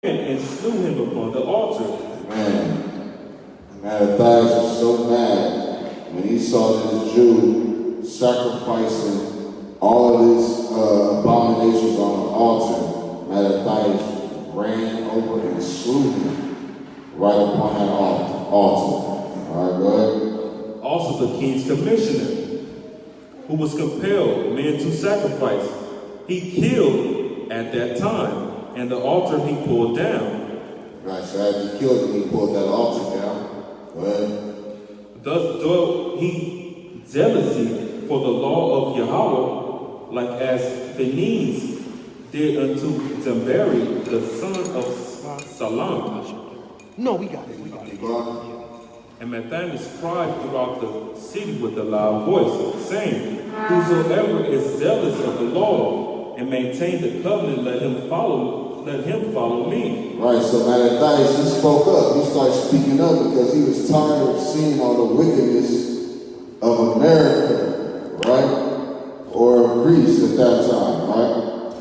and slew him upon the altar. Man, Maccabees was so mad when he saw this Jew sacrificing all of his abominations on the altar. Maccabees ran over and slew him right upon that altar. All right, go ahead. Also the king's commissioner, who was compelled men to sacrifice, he killed at that time, and the altar he pulled down. Right, so after he killed him, he pulled that altar down. Go ahead. Thus dwelt he jealousy for the law of Yahweh, like as Phinehas did unto Zambari, the son of Salam. No, we got it. And Matthias cried throughout the city with a loud voice, saying, Whosoever is zealous of the law and maintain the covenant, let him follow me. Right, so Maccabees, he spoke up. He started speaking up because he was tired of seeing all the wickedness of America, right? Or Greece at that time, right?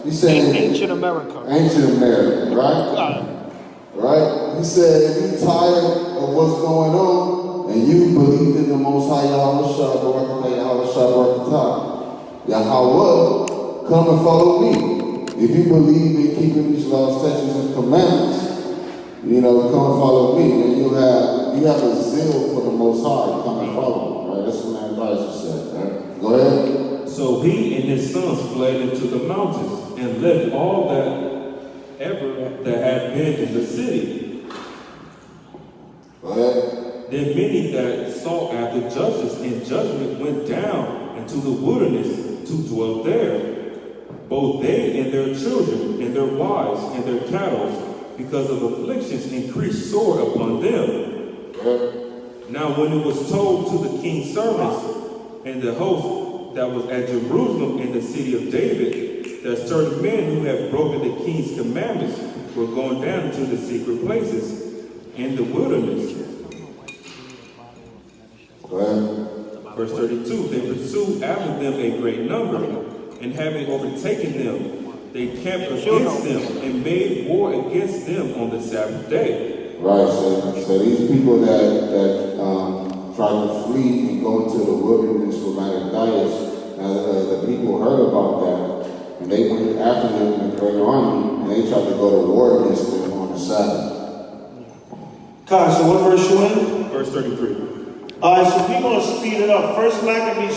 He's saying ancient America. Ancient America, right? Right? He said, if you're tired of what's going on, and you believe in the Most High Yahweh, Yahweh, come and follow me. If you believe in keeping these laws, statutes, and commandments, come and follow me. And you have a zeal for the Most High, come and follow me. Right? That's what Maccabees said. Right? Go ahead. So he and his sons fled into the mountains and left all that had been in the city. Go ahead. Then many that sought after justice and judgment went down into the wilderness to dwell there, both they and their children and their wives and their cattle, because of afflictions increased sore upon them. Now when it was told to the king's servants and the host that was at Jerusalem in the city of David, that certain men who have broken the king's commandments were going down to the secret places in the wilderness. Verse 32, they pursued after them a great number, and having overtaken them, they camped against them and made war against them on the Sabbath day. Right, so these people that tried to flee and go into the wilderness with Maccabees, the people heard about that, and they went after them in a great army, and they tried to go to war against them on the Sabbath. God, so what verse you in? Verse 33. All right, so we're going to speed it up. First Maccabees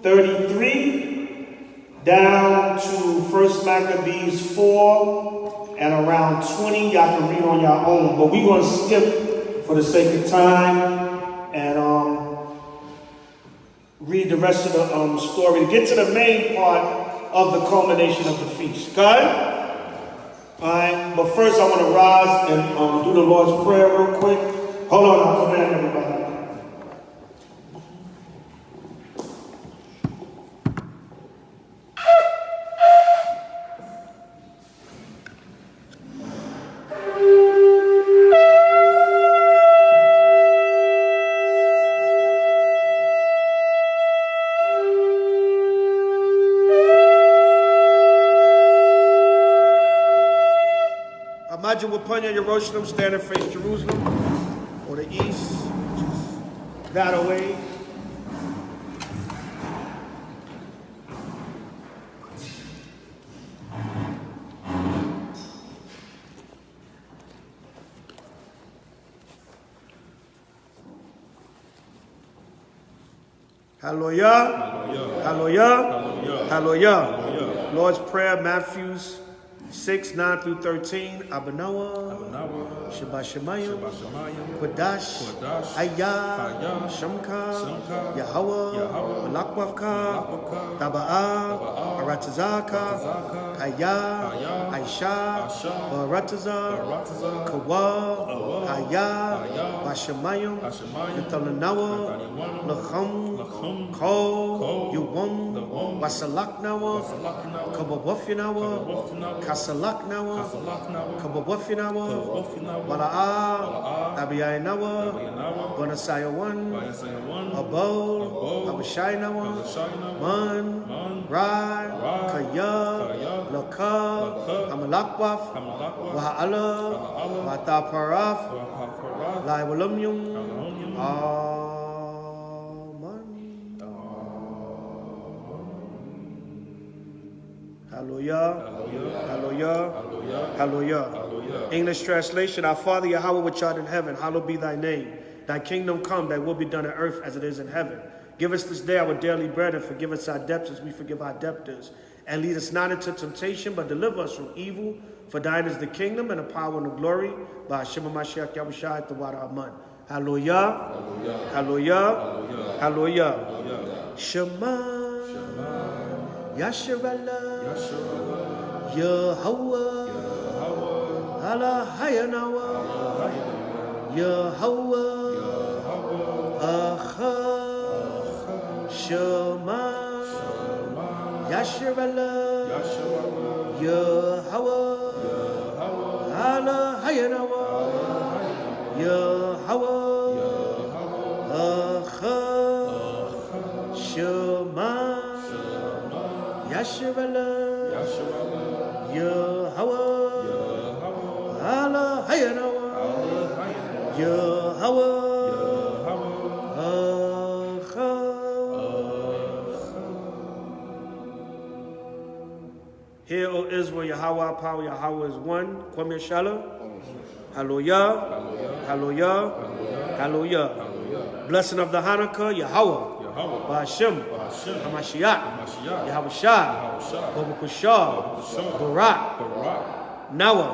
2:33 down to First Maccabees 4 and around 20. Y'all can read on your own, but we're going to skip for the sake of time and read the rest of the story to get to the main part of the culmination of the feast. Got it? All right, but first I want to rise and do the Lord's Prayer real quick. Hold on, I'll come back, everybody. Imagine we're Panya Yerusalem, standing face Jerusalem, or the east, that away. Hallelujah. Hallelujah. Hallelujah. Lord's Prayer, Matthews 6:9-13. Abanawa, Shabbat Shemayim, Kodash, Ayah, Shamka, Yahweh, Malakwavka, Taba'a, Aratazaka, Ayah, Aisha, Barataza, Kawa, Ayah, Bashamayim, Yatalanawa, Lacham, Ko, Yuwam, Wasalaknawa, Kababafinawa, Kasalaknawa, Kababafinawa, Wala'a, Abiyainawa, Bonasayawan, Abo, Abishainawa, Man, Rai, Kaya, Laka, Malaka, Hamalakwaf, Waha'ala, Wataparaf, Lai Walumyum. Amen. Hallelujah. Hallelujah. Hallelujah. English translation. Our Father Yahweh which art in heaven, hallowed be thy name. Thy kingdom come, thy will be done on earth as it is in heaven. Give us this day our daily bread, and forgive us our debts as we forgive our debtors. And lead us not into temptation, but deliver us from evil. For thine is the kingdom and the power and the glory. By Hashem HaMashiach Yahushua the water Amen. Hallelujah. Hallelujah. Hallelujah. Shema. Yasharallah. Yahweh. Allah Hayanawa. Yahweh. Achad. Shema. Yasharallah. Yahweh. Allah Hayanawa. Yahweh. Achad. Shema. Yasharallah. Yahweh. Allah Hayanawa. Yahweh. Hear, O Israel, Yahweh, our power, Yahweh is one. Kwame Shalom. Hallelujah. Hallelujah. Hallelujah. Blessing of the Hanukkah, Yahweh. Ba'ashem. Hamashiach. Yahushua. Bobukushah. Barak. Nawa.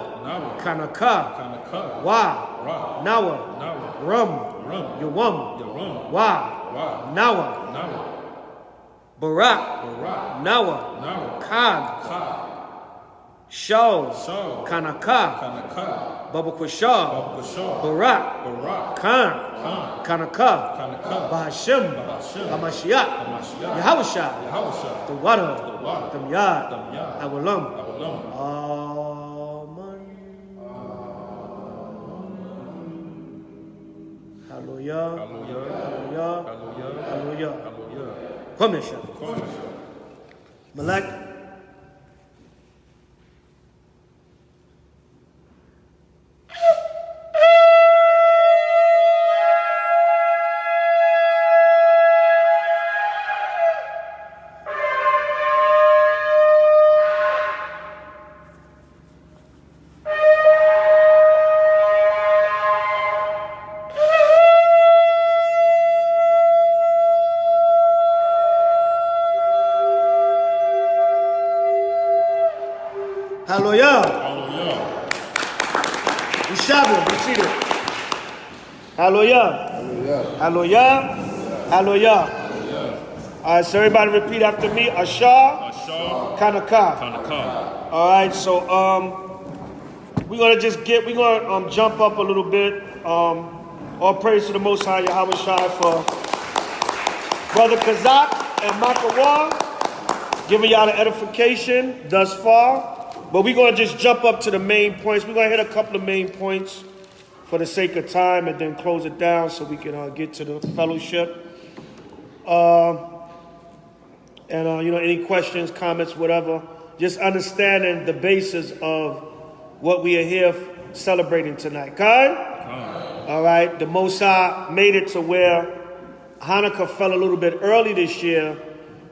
Kanaka. Wa. Nawa. Rum. Yawam. Wa. Nawa. Barak. Nawa. Kag. Shaw. Kanaka. Babukushah. Barak. Khan. Kanaka. Bahashem. Hamashiach. Yahushua. The water. The Yad. Awalam. Amen. Hallelujah. Hallelujah. Hallelujah. Commission. Malak. Hallelujah. We Shabbat, we see it. Hallelujah. Hallelujah. Hallelujah. All right, so everybody repeat after me. Ashar. Kanaka. All right, so we're gonna jump up a little bit. All praise to the Most High Yahweh Shai for Brother Kazak and Maccabees giving y'all the edification thus far. But we're going to just jump up to the main points. We're going to hit a couple of main points for the sake of time and then close it down so we can get to the fellowship. Any questions, comments, whatever. Just understanding the basis of what we are here celebrating tonight. God? All right. The Most High made it to where Hanukkah fell a little bit early this year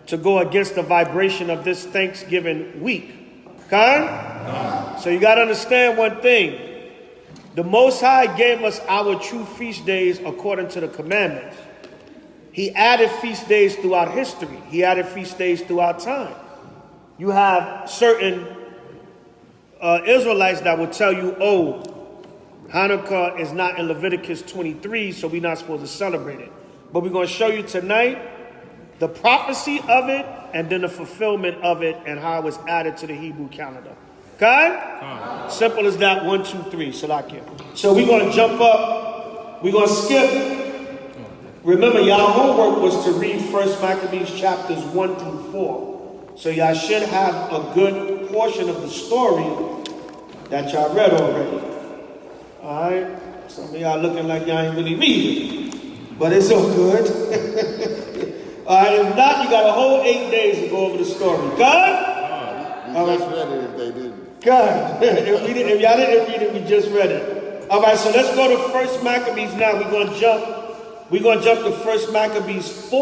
to go against the vibration of this Thanksgiving week. Okay? So you got to understand one thing. The Most High gave us our true feast days according to the commandments. He added feast days throughout history. He added feast days throughout time. You have certain Israelites that will tell you, oh, Hanukkah is not in Leviticus 23, so we're not supposed to celebrate it. But we're going to show you tonight the prophecy of it and then the fulfillment of it and how it was added to the Hebrew calendar. Okay? Simple as that. 1, 2, 3. Salakia. So we're going to jump up. We're going to skip. Remember, y'all homework was to read 1 Maccabees chapters 1 through 4. So y'all should have a good portion of the story that y'all read already. All right? Some of y'all looking like y'all ain't really reading. But it's all good. All right, if not, you got a whole 8 days to go over the story. God? We just read it if they didn't. God, if y'all didn't read it, we just read it. All right, so let's go to First Maccabees now. We're gonna jump to First Maccabees 4.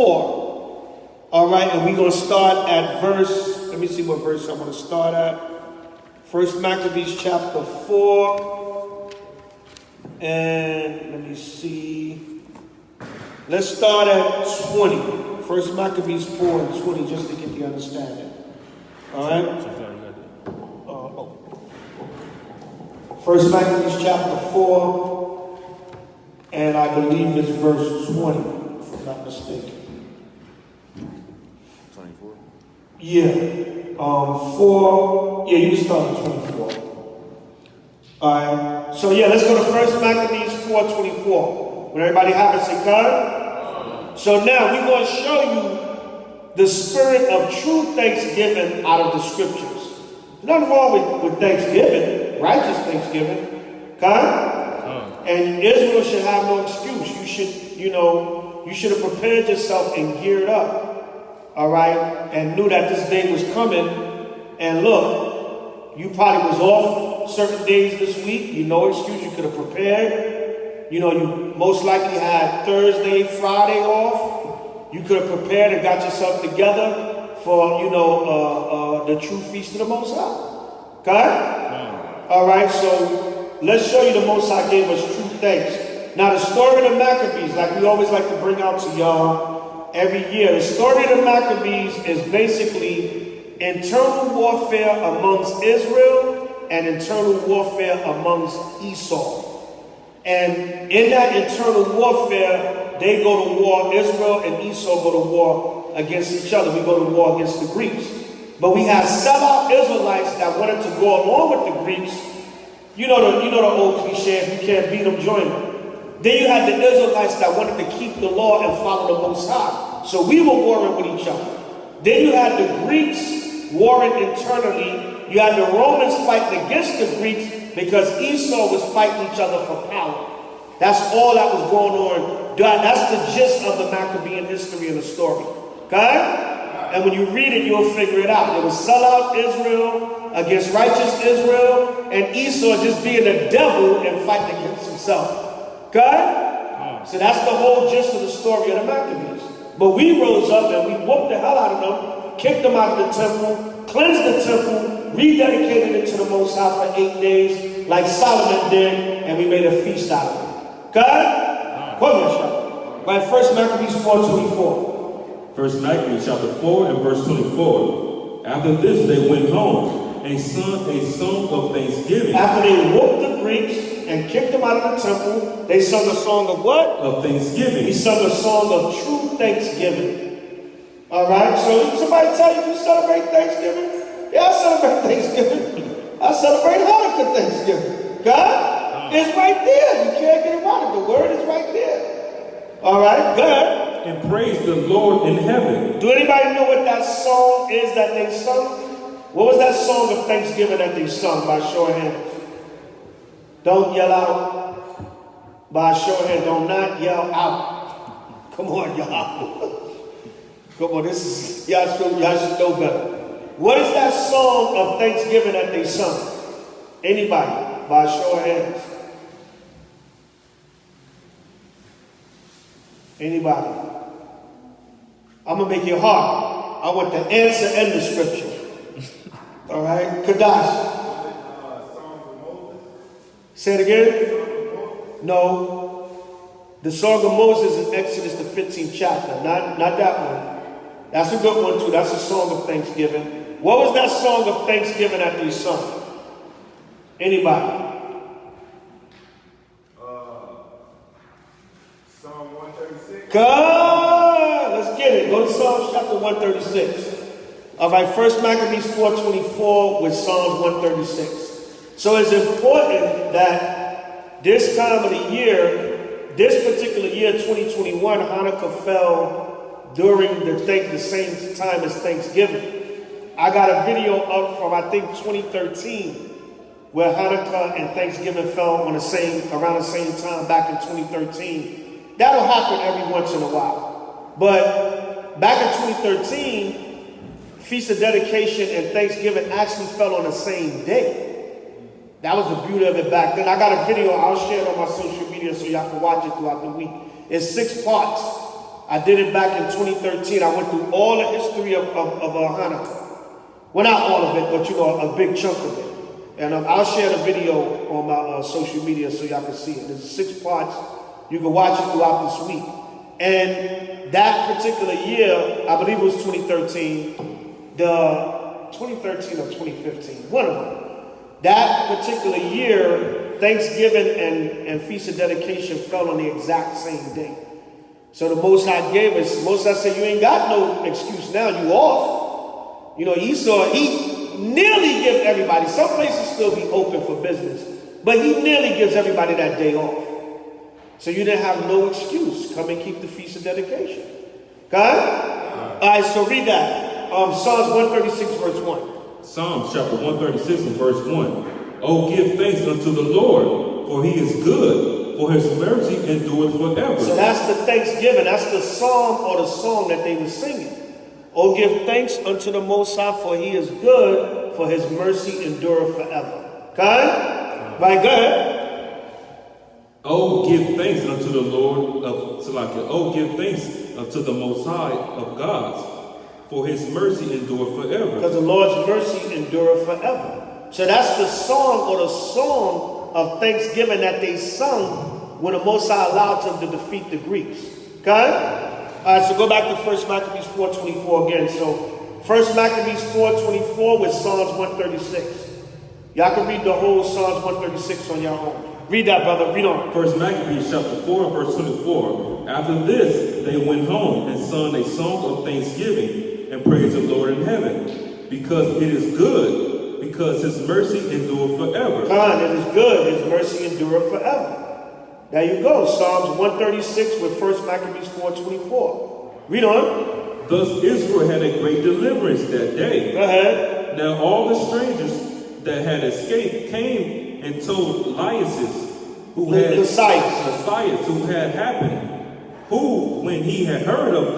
All right, and we're gonna start at verse. Let me see what verse I want to start at. First Maccabees chapter 4, and let me see. Let's start at 20. First Maccabees 4 and 20, just to get the understanding. All right. First Maccabees chapter 4, and I believe it's verse 20, if I'm not mistaken. 24? Yeah. 4. Yeah, you can start at 24. Alright. So yeah, let's go to First Maccabees 4:24. When everybody have it, say God. So now we're going to show you the spirit of true thanksgiving out of the scriptures. There's nothing wrong with thanksgiving, righteous thanksgiving. God. And Israel should have no excuse. You should have prepared yourself and geared up. All right, and knew that this day was coming. And look, you probably was off certain days this week. No excuse. You could have prepared. You most likely had Thursday, Friday off. You could have prepared and got yourself together for, the true feast of the Most High. Okay? All right, so let's show you the Most High gave us true thanks. Now, the story of the Maccabees, like we always like to bring out to y'all every year, the story of the Maccabees is basically internal warfare amongst Israel and internal warfare amongst Esau. And in that internal warfare, they go to war, Israel and Esau go to war against each other. We go to war against the Greeks. But we have sellout Israelites that wanted to go along with the Greeks. You know the old cliche, if you can't beat them, join them. Then you had the Israelites that wanted to keep the law and follow the Most High. So we were warring with each other. Then you had the Greeks warring internally. You had the Romans fighting against the Greeks because Esau was fighting each other for power. That's all that was going on. That's the gist of the Maccabean history and the story. Okay? And when you read it, you'll figure it out. It was sellout Israel against righteous Israel, and Esau just being the devil and fighting against himself. Okay? So that's the whole gist of the story of the Maccabees. But we rose up and we whooped the hell out of them, kicked them out of the temple, cleansed the temple, rededicated it to the Most High for 8 days, like Solomon did, and we made a feast out of it. Okay? One more shot. Right, First Maccabees 4:24. First Maccabees chapter 4 and verse 24. After this they went home and sung a song of thanksgiving. After they whooped the Greeks and kicked them out of the temple, they sung a song of what? Of thanksgiving. He sung a song of true thanksgiving. All right, so somebody tell you celebrate Thanksgiving? Yeah, I celebrate Thanksgiving. I celebrate Hanukkah Thanksgiving. God, it's right there. You can't get around it. The word is right there. All right, good. And praise the Lord in heaven. Do anybody know what that song is that they sung? What was that song of thanksgiving that they sung by show of hands? Don't yell out. By show of hands, don't not yell out. Come on, y'all. Come on, this is, y'all should know better. What is that song of thanksgiving that they sung? Anybody? By show of hands. Anybody? I'm going to make it hard. I want the answer and the scripture. All right? Kadash. Say it again? No. The Song of Moses is Exodus, the 15th chapter. Not that one. That's a good one too. That's a song of thanksgiving. What was that song of thanksgiving that they sung? Anybody? Psalm 136. God, let's get it. Go to Psalms chapter 136. All right, First Maccabees 4:24 with Psalms 136. So it's important that this time of the year, this particular year, 2021, Hanukkah fell during the same time as Thanksgiving. I got a video up from, I think, 2013, where Hanukkah and Thanksgiving fell on around the same time back in 2013. That'll happen every once in a while. But back in 2013, Feast of Dedication and Thanksgiving actually fell on the same day. That was the beauty of it back then. I got a video, I'll share it on my social media so y'all can watch it throughout the week. It's 6 parts. I did it back in 2013. I went through all the history of Hanukkah. Well, not all of it, but you know, a big chunk of it. And I'll share the video on my social media so y'all can see it. There's 6 parts. You can watch it throughout this week. And that particular year, I believe it was 2013, 2013 or 2015, one of them. That particular year, Thanksgiving and Feast of Dedication fell on the exact same day. So the Most High gave us, Most High said, you ain't got no excuse now, you off. You know, Esau, he nearly gives everybody, some places still be open for business, but he nearly gives everybody that day off. So you didn't have no excuse. Come and keep the Feast of Dedication. Okay? All right, so read that. Psalms 136, verse 1. Psalms chapter 136 and verse 1. Oh, give thanks unto the Lord, for he is good, for his mercy endureth forever. So that's the Thanksgiving. That's the psalm or the song that they were singing. Oh, give thanks unto the Most High, for he is good, for his mercy endureth forever. Okay? Right, go ahead. Oh, give thanks unto the Lord of Salakia. Oh, give thanks unto the Most High of gods, for his mercy endureth forever. Because the Lord's mercy endureth forever. So that's the song or the song of thanksgiving that they sung when the Most High allowed them to defeat the Greeks. Okay? All right, so go back to 1 Maccabees 4:24 again. So 1 Maccabees 4:24 with Psalms 136. Y'all can read the whole Psalms 136 on your own. Read that, brother. Read on. 1 Maccabees chapter 4 verse 24. After this, they went home and sung a song of thanksgiving and praised the Lord in heaven, because it is good, because his mercy endureth forever. God, it is good. His mercy endureth forever. There you go. Psalms 136 with 1 Maccabees 4:24. Read on. Thus Israel had a great deliverance that day. Go ahead. Now all the strangers that had escaped came and told Lysias, who had happened, who when he had heard of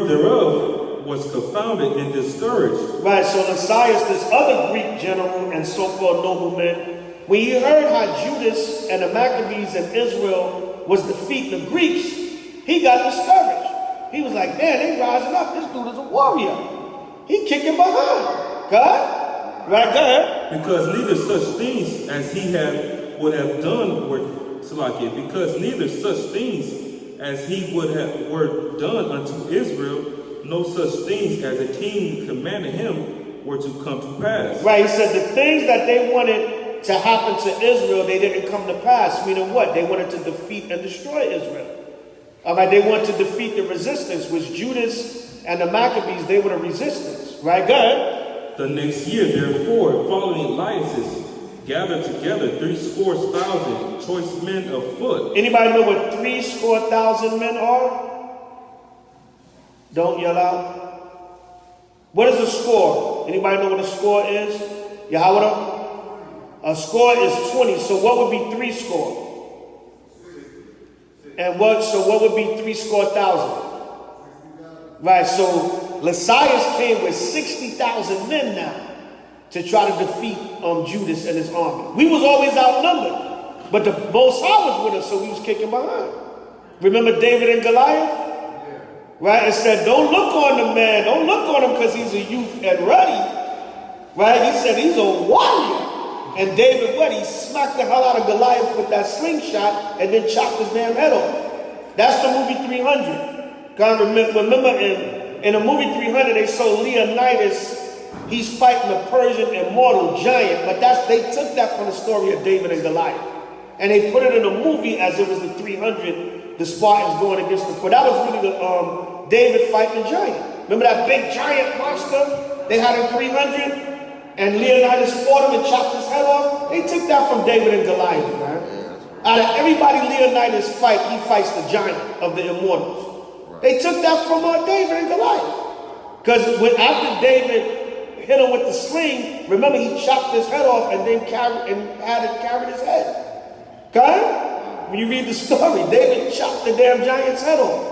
thereof was confounded and discouraged. Right, so Lysias, this other Greek general and so-called nobleman, when he heard how Judas and the Maccabees and Israel was defeating the Greeks, he got discouraged. He was like, man, they rising up. This dude is a warrior. He kicking behind. God? Right, go ahead. Because neither such things as he would have done were done unto Israel, no such things as a king commanded him were to come to pass. Right, he said the things that they wanted to happen to Israel, they didn't come to pass. Meaning what? They wanted to defeat and destroy Israel. All right, they wanted to defeat the resistance, which Judas and the Maccabees, they were the resistance. Right, go ahead. The next year, therefore, following Lysias, gathered together 70,000 choice men of foot. Anybody know what 70,000 men are? Don't yell out. What is a score? Anybody know what a score is? Yahweh? A score is 20. So what would be 3 score? And what would be 70,000? Right, so Lysias came with 60,000 men now to try to defeat Judas and his army. We was always outnumbered, but the Most High was with us, so we was kicking behind. Remember David and Goliath? Right, it said, don't look on the man, don't look on him because he's a youth and ruddy. Right, he said he's a warrior. And David, he smacked the hell out of Goliath with that slingshot and then chopped his damn head off. That's the movie 300. God, remember in the movie 300, they saw Leonidas. He's fighting a Persian immortal giant, but they took that from the story of David and Goliath. And they put it in a movie as it was the 300, the Spartans going against the, but that was really the David fighting the giant. Remember that big giant monster they had in 300? And Leonidas fought him and chopped his head off? They took that from David and Goliath, man. Out of everybody Leonidas fight, he fights the giant of the immortals. They took that from David and Goliath. Because after David hit him with the sling, remember he chopped his head off and then carried his head. Okay? When you read the story, David chopped the damn giant's head off.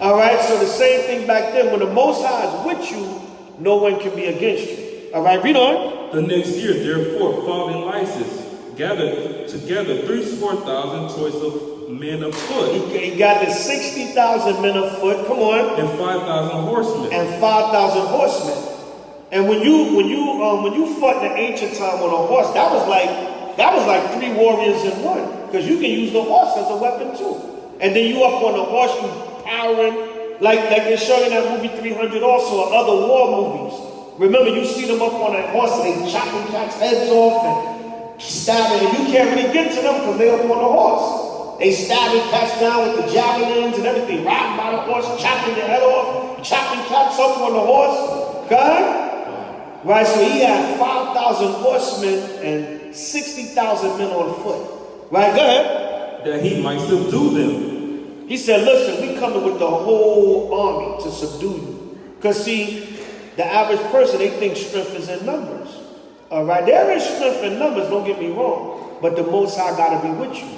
All right, so the same thing back then. When the Most High is with you, no one can be against you. All right, read on. The next year, therefore, following Lysis, gathered together 3,000 choice of men of foot, He gathered 60,000 men of foot. Come on. and 5,000 horsemen. And 5,000 horsemen. And when you fought in the ancient time on a horse, that was like 3 warriors in one, because you can use the horse as a weapon too. And then you up on the horse, you powering, like they show in that movie 300 also, or other war movies. Remember, you see them up on that horse and they chopping cats' heads off and stabbing, and you can't really get to them because they up on the horse. They stabbing cats down with the javelins and everything, riding by the horse, chopping their head off, chopping cats up on the horse. God? Right, so he had 5,000 horsemen and 60,000 men on foot. Right, go ahead. That he might subdue them. He said, listen, we coming with the whole army to subdue you. Because see, the average person, they think strength is in numbers. All right, there is strength in numbers, don't get me wrong. But the Most High got to be with you.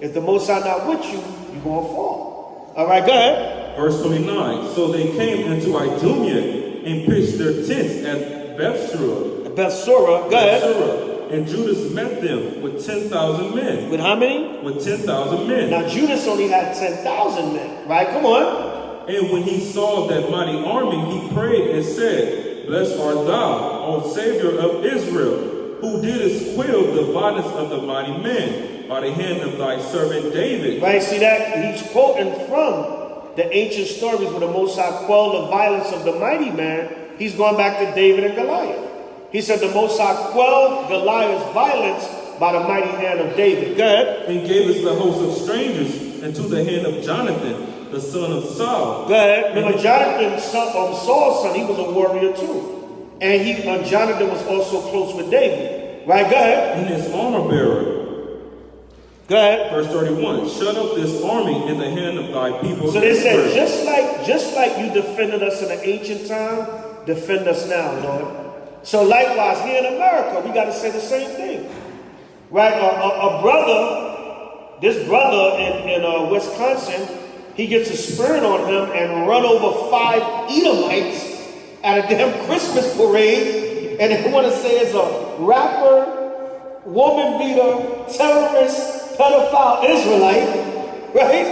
If the Most High not with you, you're going to fall. All right, go ahead. Verse 29. So they came into Idumea and pitched their tents at Bethsura. Bethsura, go ahead. And Judas met them with 10,000 men. With how many? With 10,000 men. Now Judas only had 10,000 men, right? Come on. And when he saw that mighty army, he prayed and said, Blessed art thou, O Savior of Israel, who didst quell the violence of the mighty men by the hand of thy servant David. Right, see that? He's quoting from the ancient stories where the Most High quelled the violence of the mighty man. He's going back to David and Goliath. He said the Most High quelled Goliath's violence by the mighty hand of David. Go ahead. And gave us the host of strangers into the hand of Jonathan, the son of Saul. Go ahead. Remember, Jonathan, Saul's son, he was a warrior too. And Jonathan was also close with David. Right, go ahead. And his armor bearer. Go ahead. Verse 31. Shut up this army in the hand of thy people. So they said, just like you defended us in the ancient time, defend us now, Lord. So likewise, here in America, we got to say the same thing. Right? This brother in Wisconsin, he gets a spirit on him and run over 5 Edomites at a damn Christmas parade, and they want to say it's a rapper, woman beater, terrorist, pedophile Israelite, right?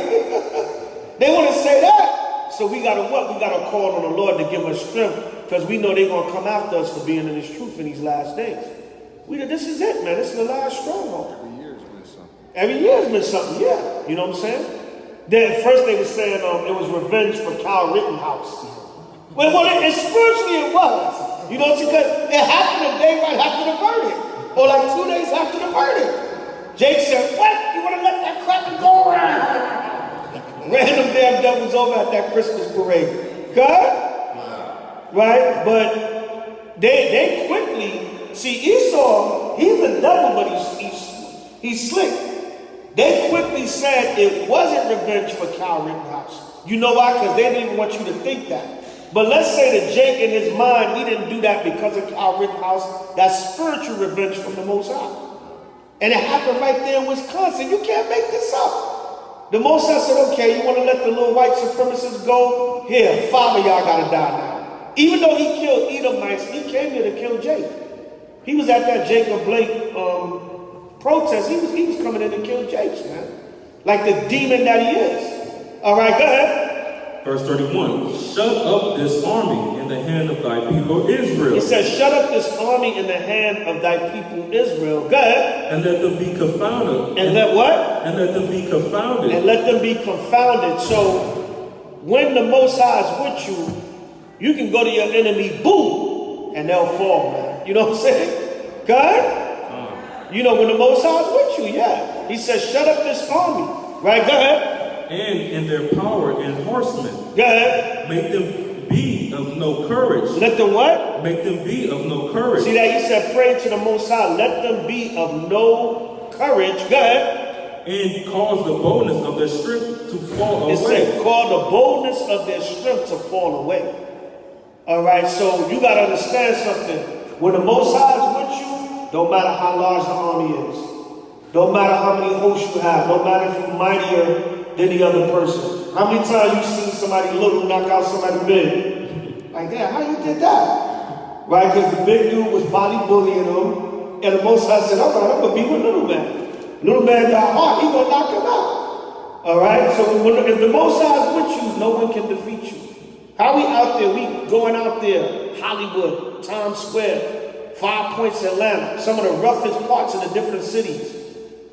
They want to say that. So we got to what? We got to call on the Lord to give us strength, because we know they're going to come after us for being in His truth in these last days. This is it, man. This is the last stronghold. Every year's been something, yeah. You know what I'm saying? Then at first they were saying it was revenge for Kyle Rittenhouse. Well, spiritually it was. You know, because it happened a day right after the verdict. Or like 2 days after the verdict. Jake said, what? You want to let that cracker go around? Random damn devils over at that Christmas parade. God? Right? But they quickly, see, Esau, he's a devil, but he's slick. They quickly said it wasn't revenge for Kyle Rittenhouse. You know why? Because they didn't even want you to think that. But let's say that Jake, in his mind, he didn't do that because of Kyle Rittenhouse. That's spiritual revenge from the Most High. And it happened right there in Wisconsin. You can't make this up. The Most High said, okay, you want to let the little white supremacists go? Here, 5 of y'all got to die now. Even though he killed Edomites, he came here to kill Jake. He was at that Jacob Blake protest. He was coming in to kill Jake, man. Like the demon that he is. All right, go ahead. Verse 31. Shut up this army in the hand of thy people Israel. He says, shut up this army in the hand of thy people Israel. Go ahead. And let them be confounded. And let what? And let them be confounded. And let them be confounded. So when the Most High is with you, you can go to your enemy, boom, and they'll fall, man. You know what I'm saying? God? You know, when the Most High is with you, yeah. He says, shut up this army. Right, go ahead. And in their power and horsemen. Go ahead. Make them be of no courage. Let them what? Make them be of no courage. See that? He said, pray to the Most High. Let them be of no courage. Go ahead. And cause the boldness of their strength to fall away. It said, cause the boldness of their strength to fall away. All right, so you got to understand something. When the Most High is with you, don't matter how large the army is. Don't matter how many hosts you have. Don't matter if you're mightier than the other person. How many times you seen somebody little knock out somebody big? Like, damn, how you did that? Right? Because the big dude was body bullying him, and the Most High said, all right, I'm going to be with little man. Little man got heart, he going to knock him out. All right? So if the Most High is with you, no one can defeat you. How we out there? We going out there, Hollywood, Times Square, 5 Points, Atlanta, some of the roughest parts of the different cities,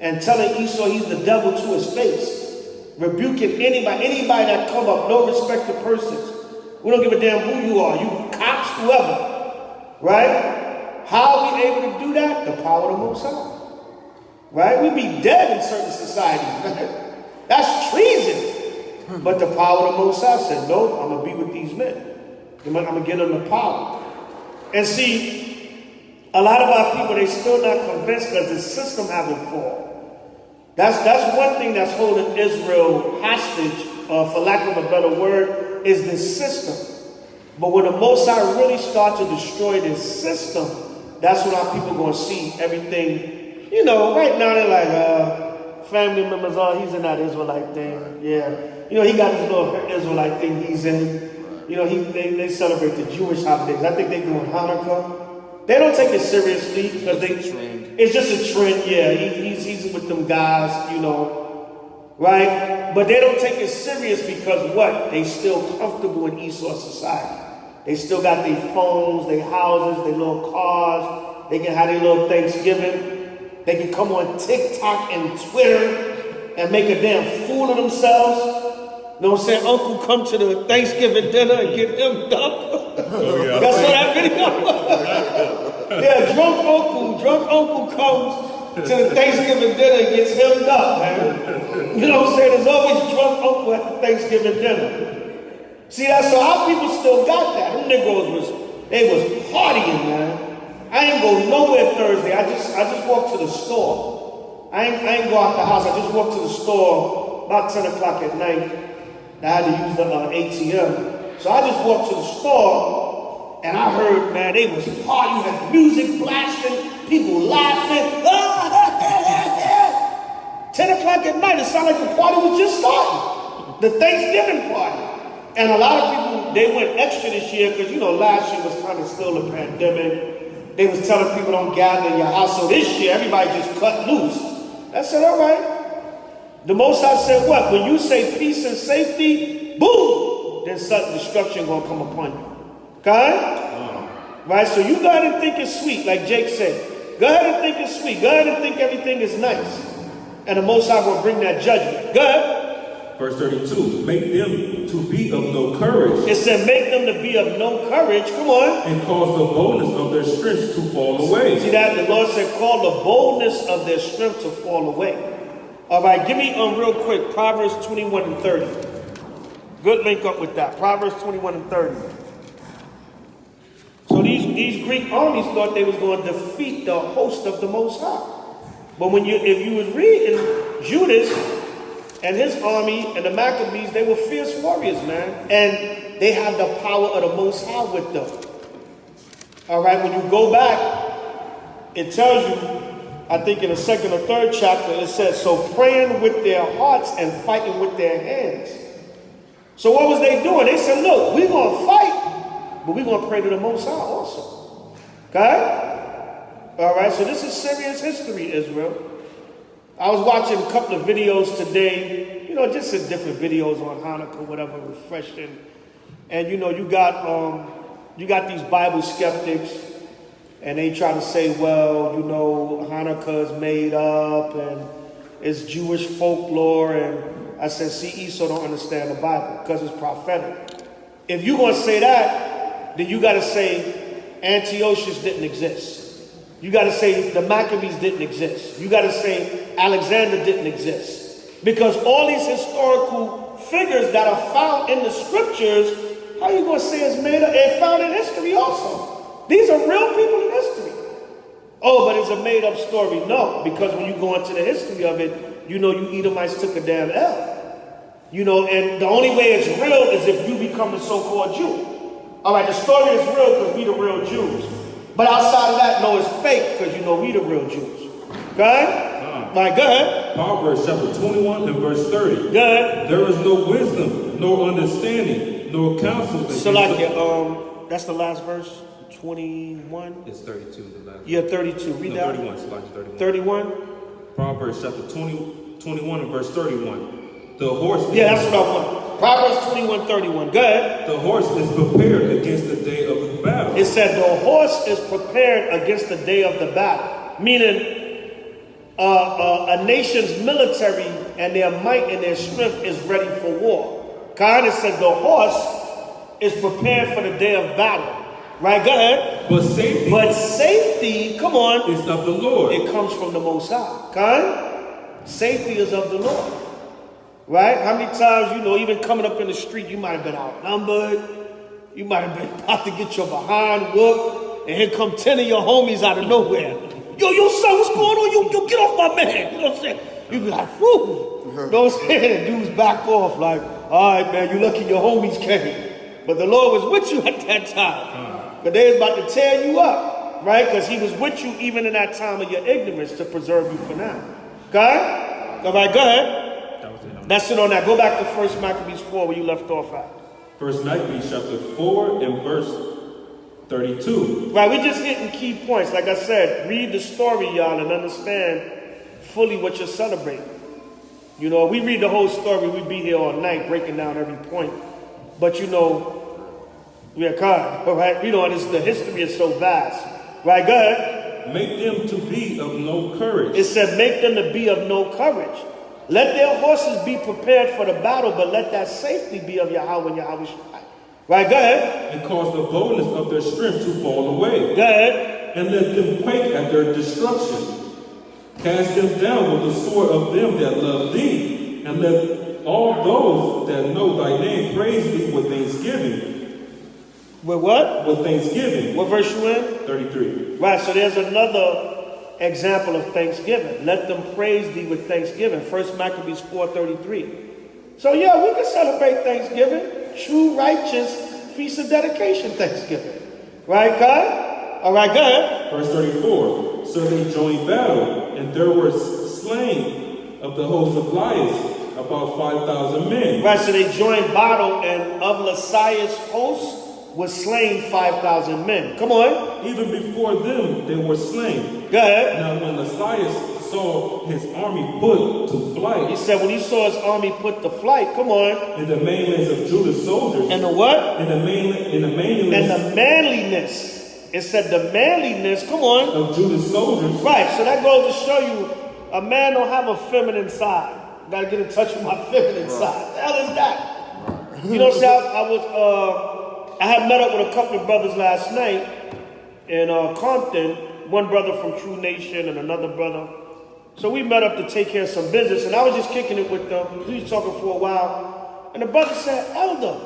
and telling Esau he's the devil to his face, rebuking anybody that come up, no respect of persons. We don't give a damn who you are, you cops, whoever, right? How are we able to do that? The power of the Most High, right? We'd be dead in certain societies. That's treason. But the power of the Most High said, no, I'm going to be with these men. I'm going to give them the power. And see, a lot of our people, they still not convinced because the system haven't fallen. That's one thing that's holding Israel hostage, for lack of a better word, is this system. But when the Most High really start to destroy this system, that's when our people going to see everything. You know, right now they're like, family members, oh, he's in that Israelite thing. Yeah. You know, he got his little Israelite thing he's in. You know, they celebrate the Jewish holidays. I think they're doing Hanukkah. They don't take it seriously because it's just a trend. Yeah, he's with them guys, you know, right? But they don't take it serious because what? They still comfortable in Esau society. They still got their phones, their houses, their little cars. They can have their little Thanksgiving. They can come on TikTok and Twitter and make a damn fool of themselves. You know what I'm saying? Uncle come to the Thanksgiving dinner and get him dumped. Oh, yeah. Y'all saw that video? Yeah, drunk uncle comes to the Thanksgiving dinner and gets hemmed up, man. You know what I'm saying? There's always drunk uncle at the Thanksgiving dinner. See, that's so our people still got that. Them Negroes was partying, man. I ain't go nowhere Thursday. I just walked to the store. I ain't go out the house. I just walked to the store about 10 o'clock at night. I had to use the ATM. So I just walked to the store, and I heard, man, they was partying. You had music blasting, people laughing. 10 o'clock at night, it sounded like the party was just starting. The Thanksgiving party. And a lot of people, they went extra this year because, you know, last year was kind of still a pandemic. They was telling people don't gather in your house. So this year, everybody just cut loose. I said, all right. The Most High said what? When you say peace and safety, boom, then sudden destruction gonna come upon you. Okay? Right? So you go ahead and think it's sweet, like Jake said. Go ahead and think it's sweet. Go ahead and think everything is nice. And the Most High will bring that judgment. Go ahead. Verse 32, make them to be of no courage. It said make them to be of no courage. Come on. And cause the boldness of their strength to fall away. See that? The Lord said call the boldness of their strength to fall away. All right, give me real quick, Proverbs 21 and 30. Good link up with that. Proverbs 21 and 30. So these Greek armies thought they was going to defeat the host of the Most High. But if you was reading Judas and his army and the Maccabees, they were fierce warriors, man. And they had the power of the Most High with them. All right, when you go back, it tells you, I think in the second or third chapter, it says, so praying with their hearts and fighting with their hands. So what was they doing? They said, look, we're going to fight, but we're going to pray to the Most High also. Okay? All right, so this is serious history, Israel. I was watching a couple of videos today, you know, just some different videos on Hanukkah, whatever, refreshing. And, you know, you got these Bible skeptics, and they try to say, well, you know, Hanukkah is made up and it's Jewish folklore. And I said, see, Esau don't understand the Bible because it's prophetic. If you're going to say that, then you got to say Antiochus didn't exist. You got to say the Maccabees didn't exist. You got to say Alexander didn't exist. Because all these historical figures that are found in the scriptures, how are you going to say it's made up? It's found in history also. These are real people in history. Oh, but it's a made-up story. No, because when you go into the history of it, you know you Edomites took a damn L. You know, and the only way it's real is if you become the so-called Jew. All right, the story is real because we the real Jews. But outside of that, no, it's fake because you know we the real Jews. Go ahead. All right, go ahead. Proverbs chapter 21 and verse 30. Go ahead. There is no wisdom, nor understanding, nor counsel. So like, that's the last verse, 21? It's 32, the last. Yeah, 32. Read that. 31, it's like 31. 31? Proverbs chapter 21 and verse 31. The horse is, Yeah, that's what I want. Proverbs 21, 31. Go ahead. the horse is prepared against the day of the battle. It said the horse is prepared against the day of the battle. Meaning, a nation's military and their might and their strength is ready for war. God has said the horse is prepared for the day of battle. Right, go ahead. But safety come on, is of the Lord. it comes from the Most High. God, safety is of the Lord. Right? How many times, even coming up in the street, you might have been outnumbered. You might have been about to get your behind whooped. And here come 10 of your homies out of nowhere. Yo, son, what's going on? Yo, get off my man. You know what I'm saying? You be like, whoo. You know what I'm saying? Dudes back off like, all right, man, you lucky your homies came. But the Lord was with you at that time. But they was about to tear you up, right? Because he was with you even in that time of your ignorance to preserve you for now. Okay? All right, go ahead. That's it on that. Go back to 1 Maccabees 4 where you left off at. 1 Maccabees chapter 4 and verse 32. Right, we just hitting key points. Like I said, read the story, y'all, and understand fully what you're celebrating. We read the whole story, we'd be here all night breaking down every point. But we're God, all right? The history is so vast. Right, go ahead. Make them to be of no courage. It said, make them to be of no courage. Let their horses be prepared for the battle, but let that safety be of Yahweh and Yahweh. Right, go ahead. And cause the boldness of their strength to fall away. Go ahead. And let them quake at their destruction. Cast them down with the sword of them that love thee. And let all those that know thy name praise thee with thanksgiving. With what? With thanksgiving. What verse you in? 33. Right, so there's another example of thanksgiving. Let them praise thee with thanksgiving. 1 Maccabees 4:33. So yeah, we can celebrate Thanksgiving. True, righteous, feast of dedication Thanksgiving. Right, God? All right, go ahead. Verse 34. So they joined battle, and there were slain of the host of Laius about 5,000 men. Right, so they joined battle, and of Laius' host was slain 5,000 men. Come on. Even before them, they were slain. Go ahead. Now when Laius saw his army put to flight, he said when he saw his army put to flight, come on. in the mainlands of Judah's soldiers, and the what? In the mainlands. And the manliness. It said the manliness, come on. Of Judah's soldiers. Right, so that goes to show you a man don't have a feminine side. Gotta get in touch with my feminine side. What the hell is that? You know what I'm saying? I had met up with a couple of brothers last night in Compton. One brother from True Nation and another brother. So we met up to take care of some business, and I was just kicking it with them. We was talking for a while, and the brother said, "Elder,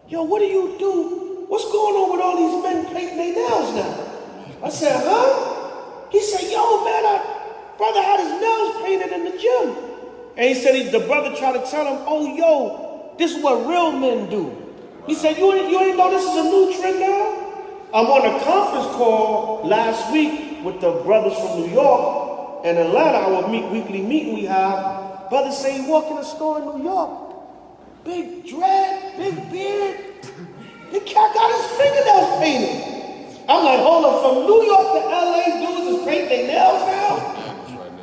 yo, what do you do? What's going on with all these men painting their nails now?" I said, "Huh?" He said, "Yo, man, brother had his nails painted in the gym." And he said, the brother tried to tell him, "Oh, yo, this is what real men do." He said, you ain't know this is a new trend now? I'm on a conference call last week with the brothers from New York and Atlanta, our weekly meeting we have. Brothers say he walk in a store in New York. Big dread, big beard. The cat got his fingernails painted. I'm like, hold up, from New York to LA, dudes is painting their nails now?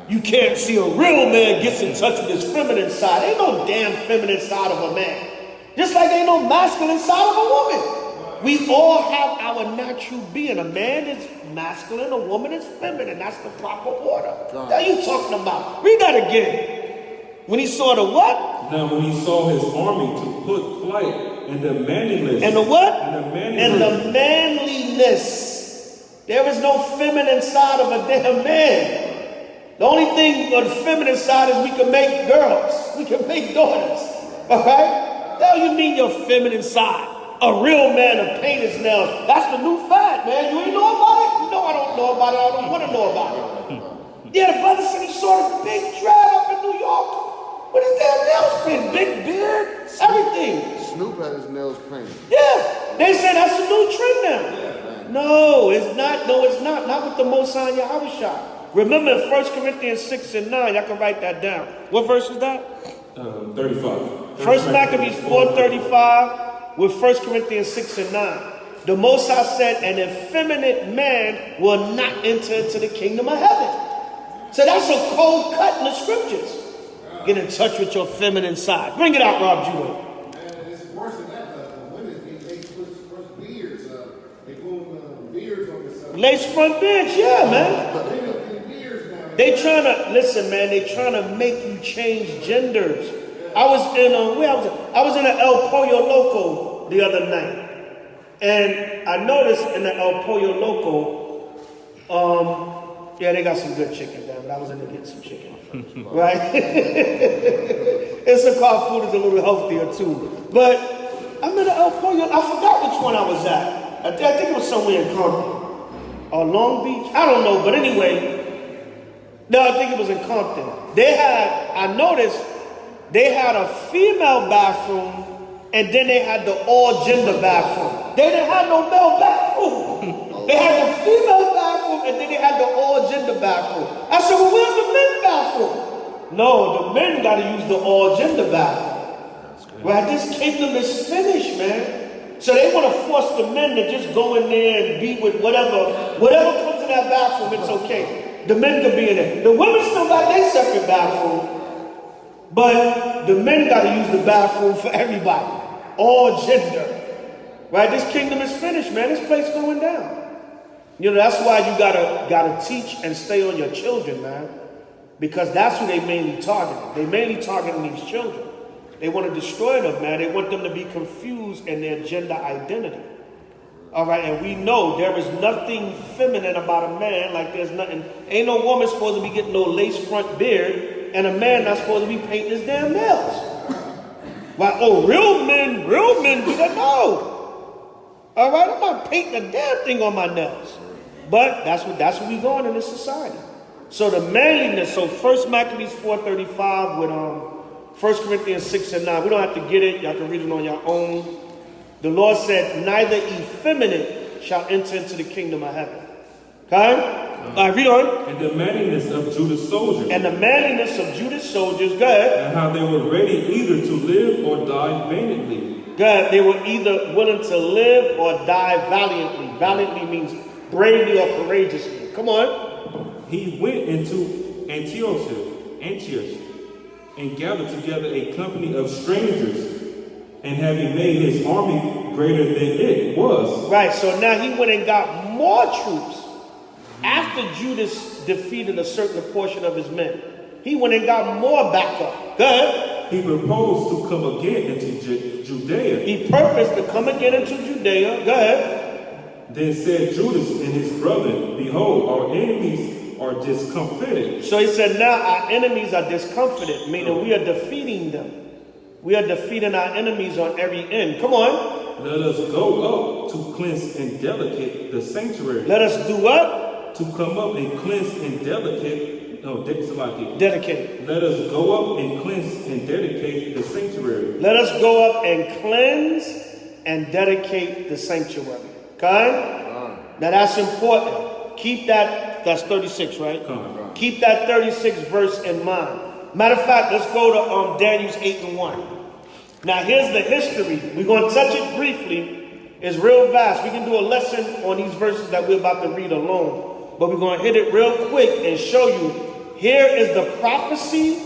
You can't see a real man gets in touch with his feminine side. Ain't no damn feminine side of a man. Just like ain't no masculine side of a woman. We all have our natural being. A man is masculine, a woman is feminine. That's the proper order. What are you talking about? Read that again. When he saw the what? Now when he saw his army to put flight, and the manliness. And the what? And the manliness. There is no feminine side of a damn man. The only thing on the feminine side is we can make girls. We can make daughters. All right? What you mean your feminine side? A real man to paint his nails. That's the new fad, man. You ain't know about it? No, I don't know about it. I don't want to know about it. Yeah, the brother said he saw a big dread up in New York. With his damn nails painted. Big beard. Everything. Snoop had his nails painted. Yeah. They said that's a new trend now. No, it's not. No, it's not. Not with the Most High Yahweh. Remember in 1 Corinthians 6 and 9, y'all can write that down. What verse is that? 35. 1 Maccabees 4:35 with 1 Corinthians 6 and 9. The Most High said, an effeminate man will not enter into the kingdom of heaven. So that's a cold cut in the scriptures. Get in touch with your feminine side. Bring it out, Rob Judah. And it's worse than that. The women, they put first beards. They put beards on themselves. Lace front bench, yeah, man. They don't get beards now. They trying to, listen, man, they trying to make you change genders. I was in I was in an El Pollo Loco the other night. And I noticed in the El Pollo Loco, yeah, they got some good chicken there, but I was in there getting some chicken first, right? Instacart food is a little healthier too. But I'm in the El Pollo, I forgot which one I was at. I think it was somewhere in Compton or Long Beach. I don't know, but anyway, no, I think it was in Compton. I noticed they had a female bathroom and then they had the all-gender bathroom. They didn't have no male bathroom. They had the female bathroom and then they had the all-gender bathroom. I said, well, where's the men's bathroom? No, the men got to use the all-gender bathroom. Right? This kingdom is finished, man. So they want to force the men to just go in there and be with whatever comes in that bathroom, it's okay. The men can be in there. The women still got their separate bathroom. But the men got to use the bathroom for everybody. All gender. Right? This kingdom is finished, man. This place going down. You know, that's why you gotta teach and stay on your children, man. Because that's who they mainly targeting. They mainly targeting these children. They want to destroy them, man. They want them to be confused in their gender identity. All right, and we know there is nothing feminine about a man. Like there's nothing. Ain't no woman supposed to be getting no lace front beard, and a man not supposed to be painting his damn nails. Why? Oh, real men do that. No. All right, I'm not painting a damn thing on my nails. But that's what we going in this society. So the manliness. So 1 Maccabees 4:35 with 1 Corinthians 6 and 9. We don't have to get it. Y'all can read it on your own. The Lord said, neither effeminate shall enter into the kingdom of heaven. Okay? All right, read on. And the manliness of Judah's soldiers. And the manliness of Judah's soldiers, go ahead. And how they were ready either to live or die valiantly. God, they were either willing to live or die valiantly. Valiantly means bravely or courageously. Come on. He went into Antioch and gathered together a company of strangers, and having made his army greater than it was. Right, so now he went and got more troops. After Judas defeated a certain portion of his men, he went and got more backup. Go ahead. He proposed to come again into Judea. He purposed to come again into Judea. Go ahead. Then said Judas and his brethren, behold, our enemies are discomfited. So he said, now our enemies are discomfited, meaning we are defeating them. We are defeating our enemies on every end. Come on. Let us go up to cleanse and dedicate the sanctuary. Let us do what? To come up and cleanse and dedicate. Dedicate. Let us go up and cleanse and dedicate the sanctuary. Let us go up and cleanse and dedicate the sanctuary. Okay? Now that's important. Keep that. That's 36, right? Keep that 36 verse in mind. Matter of fact, let's go to Daniel's 8 and 1. Now here's the history. We're going to touch it briefly. It's real vast. We can do a lesson on these verses that we're about to read alone. But we're going to hit it real quick and show you. Here is the prophecy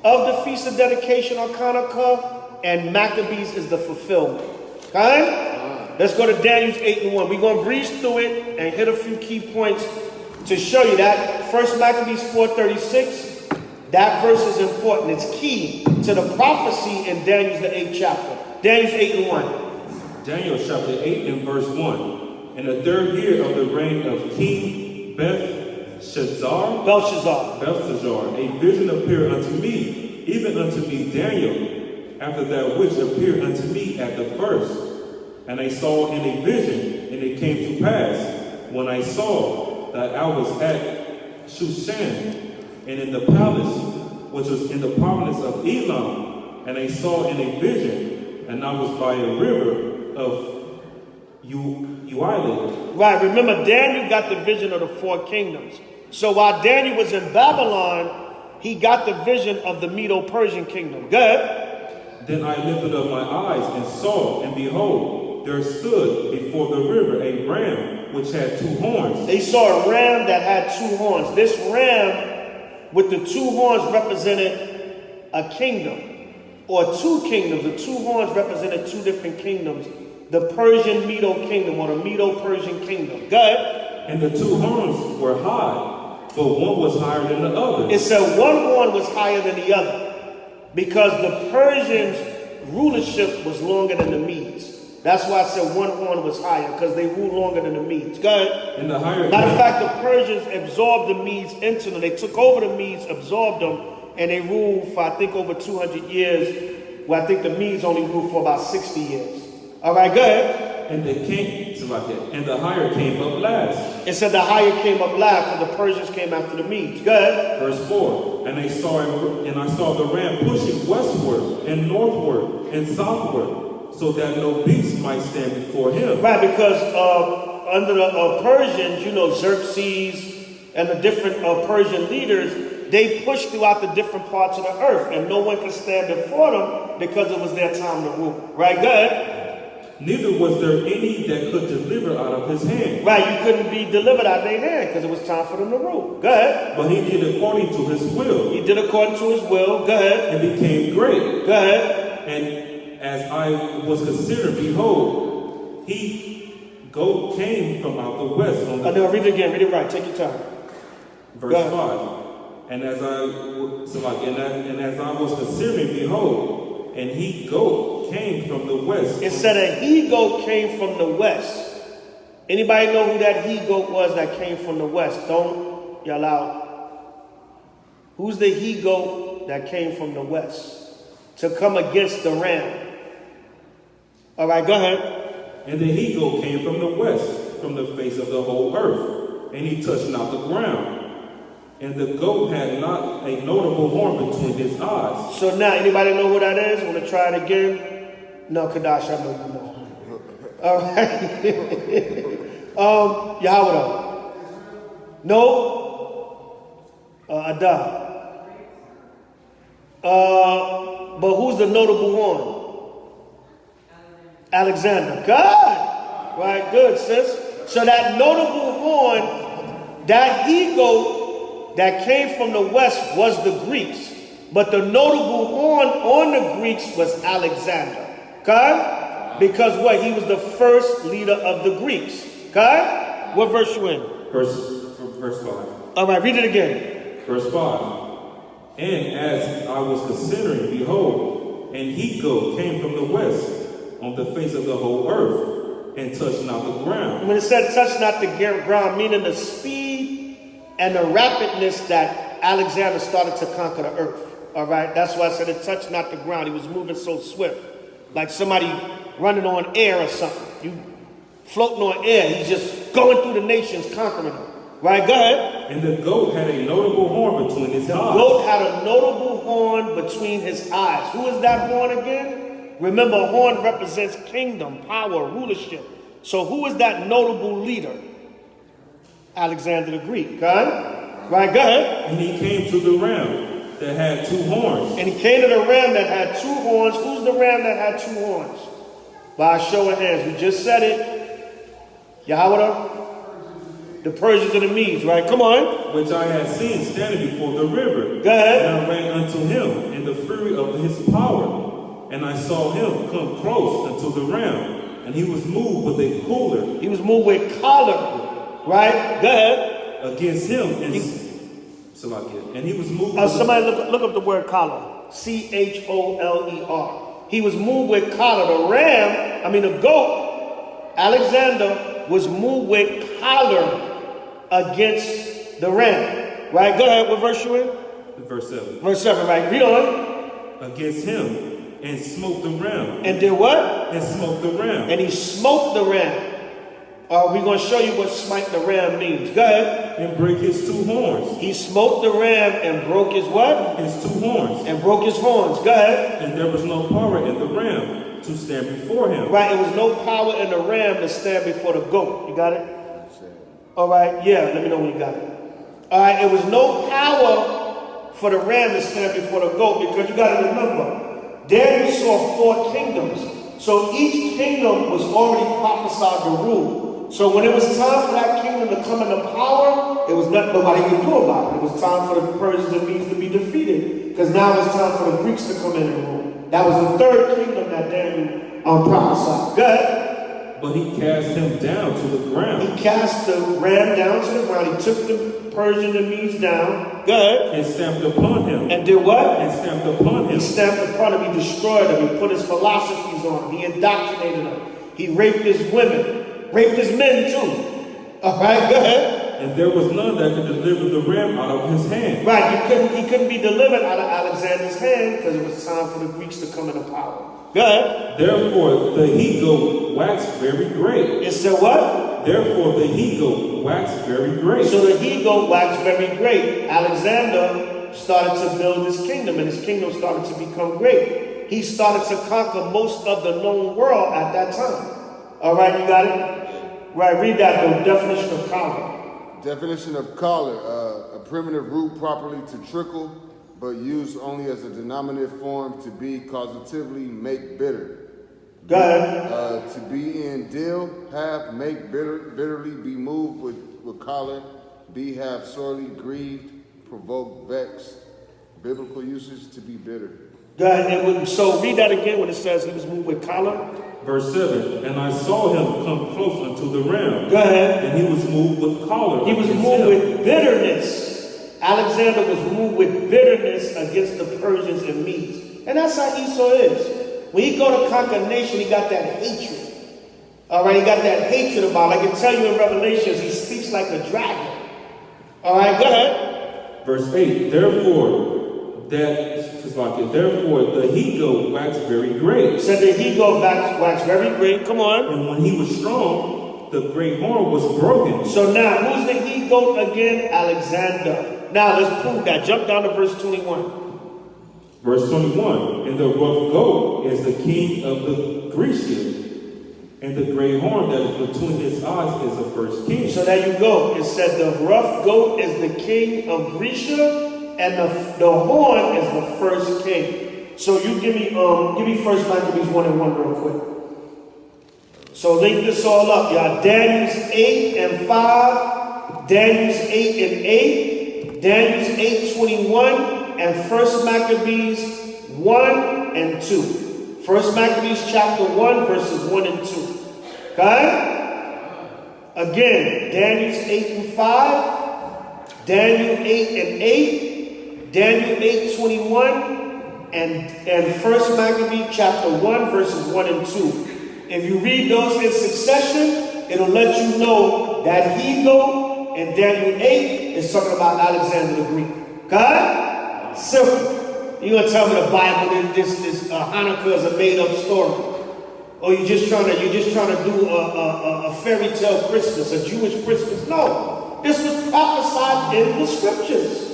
of the Feast of Dedication on Hanukkah, and Maccabees is the fulfillment. Okay? Let's go to Daniel's 8 and 1. We're going to breeze through it and hit a few key points to show you that. First Maccabees 4:36. That verse is important. It's key to the prophecy in Daniel's the 8th chapter. Daniel's 8 and 1. Daniel chapter 8 and verse 1. In the third year of the reign of King Belshazzar, a vision appeared unto me, even unto me Daniel, after that which appeared unto me at the first. And I saw in a vision, and it came to pass, when I saw that I was at Shushan, and in the palace, which was in the province of Elam, and I saw in a vision, and I was by a river of H.O.I. Right, remember Daniel got the vision of the four kingdoms. So while Daniel was in Babylon, he got the vision of the Medo-Persian kingdom. Good. Then I lifted up my eyes and saw, and behold, there stood before the river a ram which had 2 horns. They saw a ram that had 2 horns. This ram with the 2 horns represented a kingdom, or 2 kingdoms. The 2 horns represented 2 different kingdoms. The Persian Medo kingdom, or the Medo-Persian kingdom. Good. And the 2 horns were high, but one was higher than the other. It said one horn was higher than the other because the Persians' rulership was longer than the Medes. That's why I said one horn was higher, because they ruled longer than the Medes. Go ahead. And the higher Matter of fact, the Persians absorbed the Medes into them. They took over the Medes, absorbed them, and they ruled for, I think, over 200 years, where I think the Medes only ruled for about 60 years. All right, go ahead. And the higher came up last. It said the higher came up last, and the Persians came after the Medes. Go ahead. Verse 4. And I saw the ram pushing westward and northward and southward, so that no beast might stand before him. Right, because under the Persians, you know, Xerxes and the different Persian leaders, they pushed throughout the different parts of the earth, and no one could stand before them because it was their time to rule. Right, go ahead. Neither was there any that could deliver out of his hand. Right, you couldn't be delivered out of their hand because it was time for them to rule. Go ahead. But he did according to his will. He did according to his will. Go ahead. And became great. Go ahead. And as I was considered, behold, he goat came from out the west. No, read it again. Read it right. Take your time. Verse 5. And as I was considering, behold, and he goat came from the west. It said a he-goat came from the west. Anybody know who that he-goat was that came from the west? Don't yell out. Who's the he-goat that came from the west to come against the ram? All right, go ahead. And the he-goat came from the west, from the face of the whole earth, and he touched not the ground. And the goat had not a notable horn between his eyes. So now, anybody know who that is? Want to try it again? No, Kadash, I know you know. All right. Yahweh. No. Adah. But who's the notable horn? Alexander. God. Right, good, sis. So that notable horn, that he-goat that came from the west was the Greeks. But the notable horn on the Greeks was Alexander. Okay? Because what? He was the first leader of the Greeks. Okay? What verse you in? Verse 5. All right, read it again. Verse 5. And as I was considering, behold, an he-goat came from the west on the face of the whole earth and touched not the ground. When it said touch not the ground, meaning the speed and the rapidness that Alexander started to conquer the earth. All right? That's why I said it touched not the ground. He was moving so swift. Like somebody running on air or something. You floating on air. He's just going through the nations, conquering them. Right? Go ahead. And the goat had a notable horn between his eyes. The goat had a notable horn between his eyes. Who is that horn again? Remember, a horn represents kingdom, power, rulership. So who is that notable leader? Alexander the Greek. Okay? Right? Go ahead. And he came to the ram that had 2 horns. And he came to the ram that had 2 horns. Who's the ram that had 2 horns? By a show of hands. We just said it. Yahweh. The Persians and the Medes, right? Come on. Which I had seen standing before the river. Go ahead. And I ran unto him in the fury of his power. And I saw him come close unto the ram. And he was moved with a cooler. He was moved with choler. Right? Go ahead. Against him. And he was moved with somebody look up the word choler. Choler. He was moved with choler. The goat, Alexander, was moved with choler against the ram. Right? Go ahead. What verse you in? Verse 7. Verse 7, right? Read on. Against him and smote the ram. And did what? And smote the ram. And he smote the ram. We're going to show you what smite the ram means. Go ahead. And break his 2 horns. He smote the ram and broke his what? His 2 horns. And broke his horns. Go ahead. And there was no power in the ram to stand before him. Right, it was no power in the ram to stand before the goat. You got it? All right, yeah, let me know when you got it. All right, it was no power for the ram to stand before the goat, because you got to remember, Daniel saw 4 kingdoms. So each kingdom was already prophesied to rule. So when it was time for that kingdom to come into power, it was nothing nobody could do about it. It was time for the Persians and Medes to be defeated, because now it's time for the Greeks to come in and rule. That was the 3rd kingdom that Daniel prophesied. Go ahead. But he cast him down to the ground. He cast the ram down to the ground. He took the Persians and Medes down. Go ahead. And stamped upon him. And did what? And stamped upon him. He stamped upon him. He destroyed him. He put his philosophies on him. He indoctrinated him. He raped his women. Raped his men too. All right, go ahead. And there was none that could deliver the ram out of his hand. Right, he couldn't be delivered out of Alexander's hand, because it was time for the Greeks to come into power. Go ahead. Therefore the he-goat waxed very great. It said what? Therefore the he-goat waxed very great. So the he-goat waxed very great. Alexander started to build his kingdom, and his kingdom started to become great. He started to conquer most of the known world at that time. All right, you got it? Right, read that, the definition of collar. Definition of collar, a primitive root properly to trickle, but used only as a denominative form to be causatively make bitter. Go ahead. To be in deal, have, make bitterly, be moved with choler, be have sorely grieved, provoke, vexed. Biblical usage to be bitter. Go ahead. So read that again when it says he was moved with choler. Verse 7, and I saw him come close unto the ram. Go ahead. And he was moved with choler. He was moved with bitterness. Alexander was moved with bitterness against the Persians and Medes. And that's how Esau is. When he go to conquer a nation, he got that hatred. All right, he got that hatred about it. I can tell you in Revelations, he speaks like a dragon. All right, go ahead. Verse 8, therefore the he-goat waxed very great. Said the he-goat waxed very great. Come on. And when he was strong, the great horn was broken. So now, who's the he-goat again? Alexander. Now, let's prove that. Jump down to verse 21. Verse 21, and the rough goat is the king of the Grecians, and the great horn that is between his eyes is the first king. So there you go. It said the rough goat is the king of Grecia, and the horn is the first king. So you give me 1 Maccabees 1 and 1 real quick. So link this all up, y'all. Daniel's 8 and 5, Daniel's 8 and 8, Daniel's 8:21, and 1 Maccabees 1 and 2. 1 Maccabees chapter 1, verses 1 and 2. Okay? Again, Daniel's 8 and 5, Daniel 8 and 8, Daniel 8:21, and 1 Maccabees chapter 1, verses 1 and 2. If you read those in succession, it'll let you know that he-goat in Daniel 8 is talking about Alexander the Greek. Okay? Simple. You're gonna tell me the Bible this Hanukkah is a made-up story, or you're just trying to do a fairy tale Christmas, a Jewish Christmas? No, this was prophesied in the scriptures.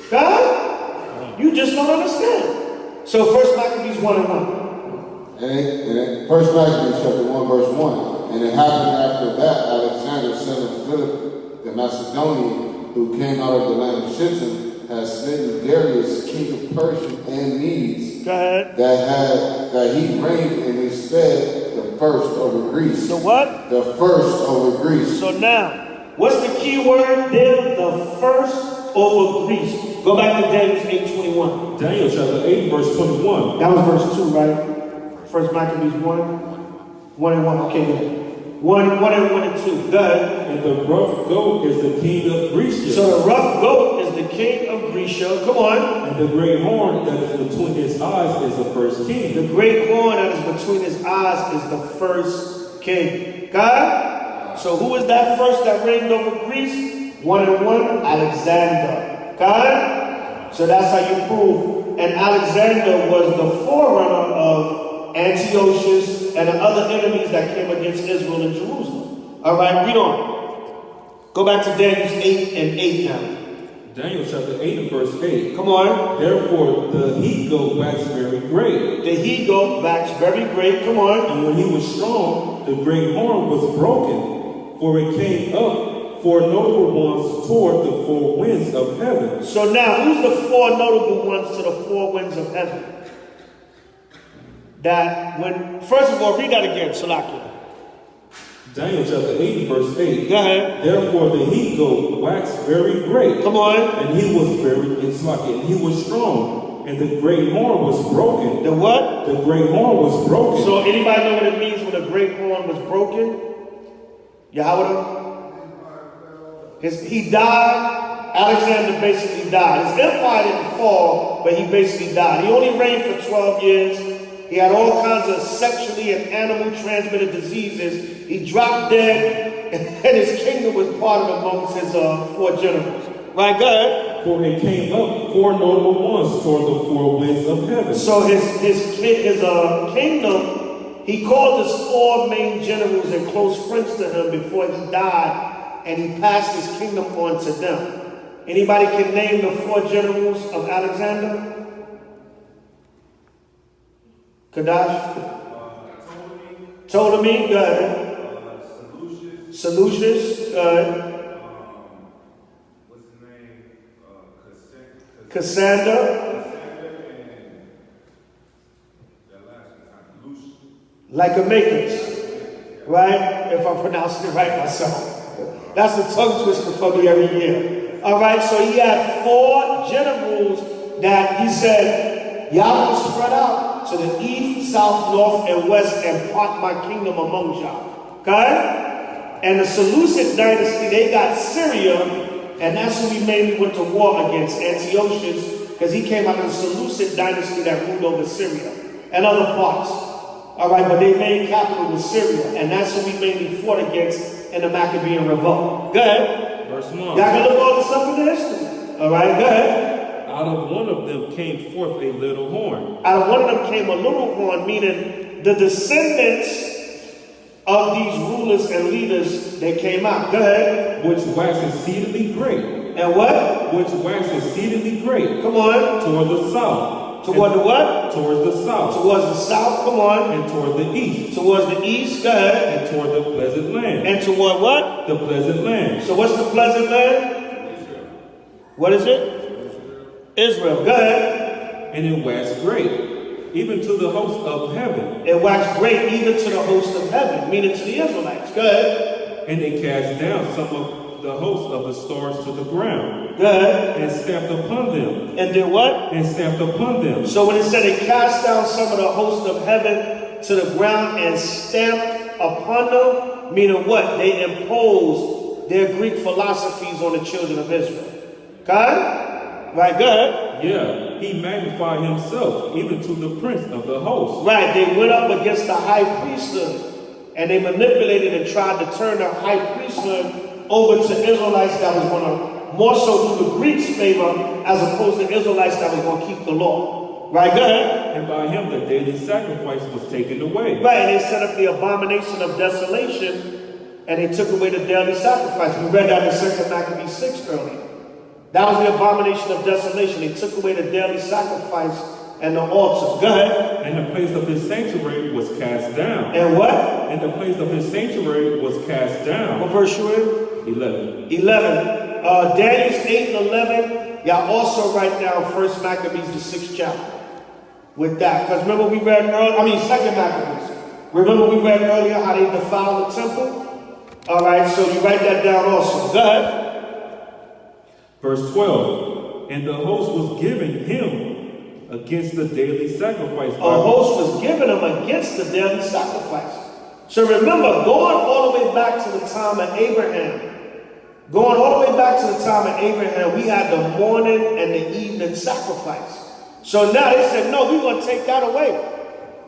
Okay? You just don't understand. So 1 Maccabees 1 and 1. And 1 Maccabees chapter 1, verse 1. And it happened after that, Alexander, son of Philip the Macedonian, who came out of the land of Shittim, had smitten Darius, king of Persia and Medes, that he reigned in his stead the first over Greece. The what? The first over Greece. So now, what's the key word there? The first over Greece. Go back to Daniel 8:21. Daniel chapter 8, verse 21. That was verse 2, right? 1 Maccabees 1 and 1. Okay, good. 1 and 1 and 2. Go ahead. And the rough goat is the king of Grecia. So the rough goat is the king of Grecia. Come on. And the great horn that is between his eyes is the first king. The great horn that is between his eyes is the first king. God? So who is that first that reigned over Greece? 1 and 1, Alexander. God? So that's how you prove. And Alexander was the forerunner of Antiochus and the other enemies that came against Israel and Jerusalem. All right, read on. Go back to Daniel 8 and 8 now. Daniel chapter 8 and verse 8. Come on. Therefore the he-goat waxed very great. The he-goat waxed very great. Come on. And when he was strong, the great horn was broken, for it came up four notable ones toward the four winds of heaven. So now, who's the four notable ones to the four winds of heaven? That when, first of all, read that again, Salakia. Daniel chapter 8, verse 8. Go ahead. Therefore the heat goat waxed very great. Come on. And he was and he was strong. And the great horn was broken. The what? The great horn was broken. So anybody know what it means when a great horn was broken? Yahweh? He died. Alexander basically died. His empire didn't fall, but he basically died. He only reigned for 12 years. He had all kinds of sexually and animal transmitted diseases. He dropped dead, and his kingdom was parted amongst his four generals. Right, go ahead. For it came up four notable ones toward the four winds of heaven. So his kingdom, he called his four main generals and close friends to him before he died, and he passed his kingdom on to them. Anybody can name the four generals of Alexander? Kadash? Ptolemy, go ahead. Seleucus, go ahead. What's the name? Cassander. Lycomachus, right? If I'm pronouncing it right myself. That's the tongue twister for me every year. All right, so he had four generals that he said, y'all will spread out to the east, south, north, and west and part my kingdom among y'all. Okay? And the Seleucid dynasty, they got Syria, and that's who we mainly went to war against, Antiochus, because he came out of the Seleucid dynasty that ruled over Syria and other parts. All right, but their main capital was Syria, and that's who we mainly fought against in the Maccabean revolt. Go ahead. Verse 1. Y'all can look all this up in the history. All right, go ahead. Out of one of them came forth a little horn. Out of one of them came a little horn, meaning the descendants of these rulers and leaders, they came out. Go ahead. Which waxed exceedingly great. And what? Which waxed exceedingly great. Come on. Toward the south. Toward the what? Towards the south. Towards the south, come on. And toward the east. Towards the east, go ahead. And toward the pleasant land. And toward what? The pleasant land. So what's the pleasant land? Israel. What is it? Israel. Go ahead. And it waxed great, even to the host of heaven. It waxed great even to the host of heaven, meaning to the Israelites. Go ahead. And it cast down some of the host of the stars to the ground. Go ahead. And stamped upon them. And did what? And stamped upon them. So when it said it cast down some of the host of heaven to the ground and stamped upon them, meaning what? They imposed their Greek philosophies on the children of Israel. Okay? Right, go ahead. Yeah, he magnified himself even to the prince of the host. Right, they went up against the high priesthood and they manipulated and tried to turn the high priesthood over to Israelites that was going to more so do the Greeks' favor as opposed to Israelites that was going to keep the law. Right, go ahead. And by him the daily sacrifice was taken away. Right, and they set up the abomination of desolation and they took away the daily sacrifice. We read that in 2 Maccabees 6 earlier. That was the abomination of desolation. They took away the daily sacrifice and the altar. Go ahead. And the place of his sanctuary was cast down. And what? And the place of his sanctuary was cast down. What verse you in? 11. 11. Daniel 8 and 11. Y'all also write down 1 Maccabees, the 6th chapter. With that. Because remember we read earlier, 2 Maccabees. Remember we read earlier how they defiled the temple? Alright, so you write that down also. Go ahead. Verse 12. And the host was given him against the daily sacrifice. A host was given him against the daily sacrifice. So remember, going all the way back to the time of Abraham, we had the morning and the evening sacrifice. So now they said, no, we're going to take that away.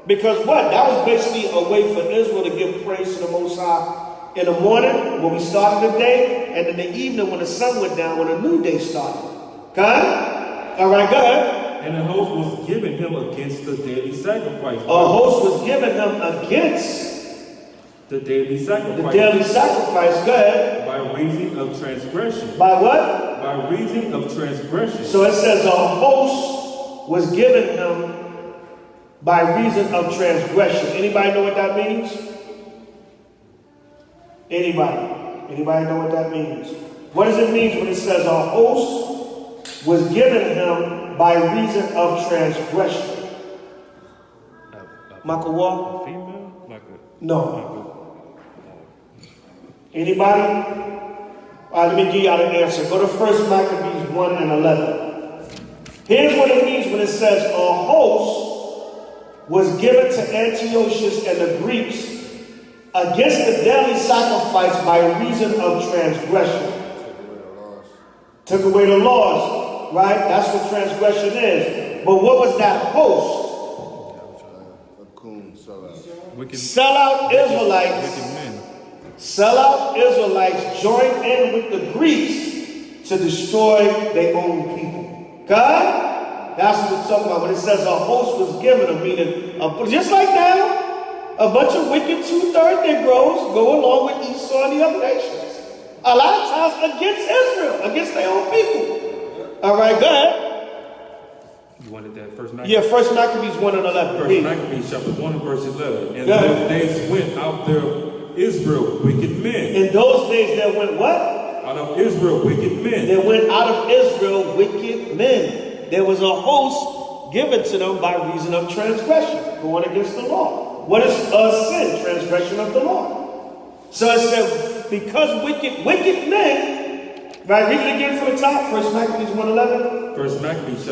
Because what? That was basically a way for Israel to give praise to the Most High in the morning when we started the day, and in the evening when the sun went down, when a new day started. Okay? All right, go ahead. And the host was given him against the daily sacrifice. A host was given him against the daily sacrifice. The daily sacrifice, go ahead. By reason of transgression. By what? By reason of transgression. So it says a host was given him by reason of transgression. Anybody know what that means? Anybody? Anybody know what that means? What does it mean when it says a host was given him by reason of transgression? Makawa? Female? Like a... No. Anybody? All right, let me give y'all an answer. Go to 1 Maccabees 1 and 11. Here's what it means when it says a host was given to Antiochus and the Greeks against the daily sacrifice by reason of transgression. Took away the laws, right? That's what transgression is. But what was that host? Sellout Israelites. Wicked men. Sellout Israelites joined in with the Greeks to destroy their own people. God? That's what it's talking about. When it says a host was given, a meaning, just like now, a bunch of wicked 2/3 Negroes go along with Esau and the other nations. A lot of times against Israel, against their own people. All right, go ahead. You wanted that first Maccabees? Yeah, 1 Maccabees 1 and 11. First Maccabees chapter 1 and verse 11. And those days went out there Israel wicked men. In those days there went what? Out of Israel wicked men. There went out of Israel wicked men. There was a host given to them by reason of transgression, going against the law. What is sin? Transgression of the law. So it said, because wicked men, right? Read it again from the top. 1 Maccabees 1:11. 1 Maccabees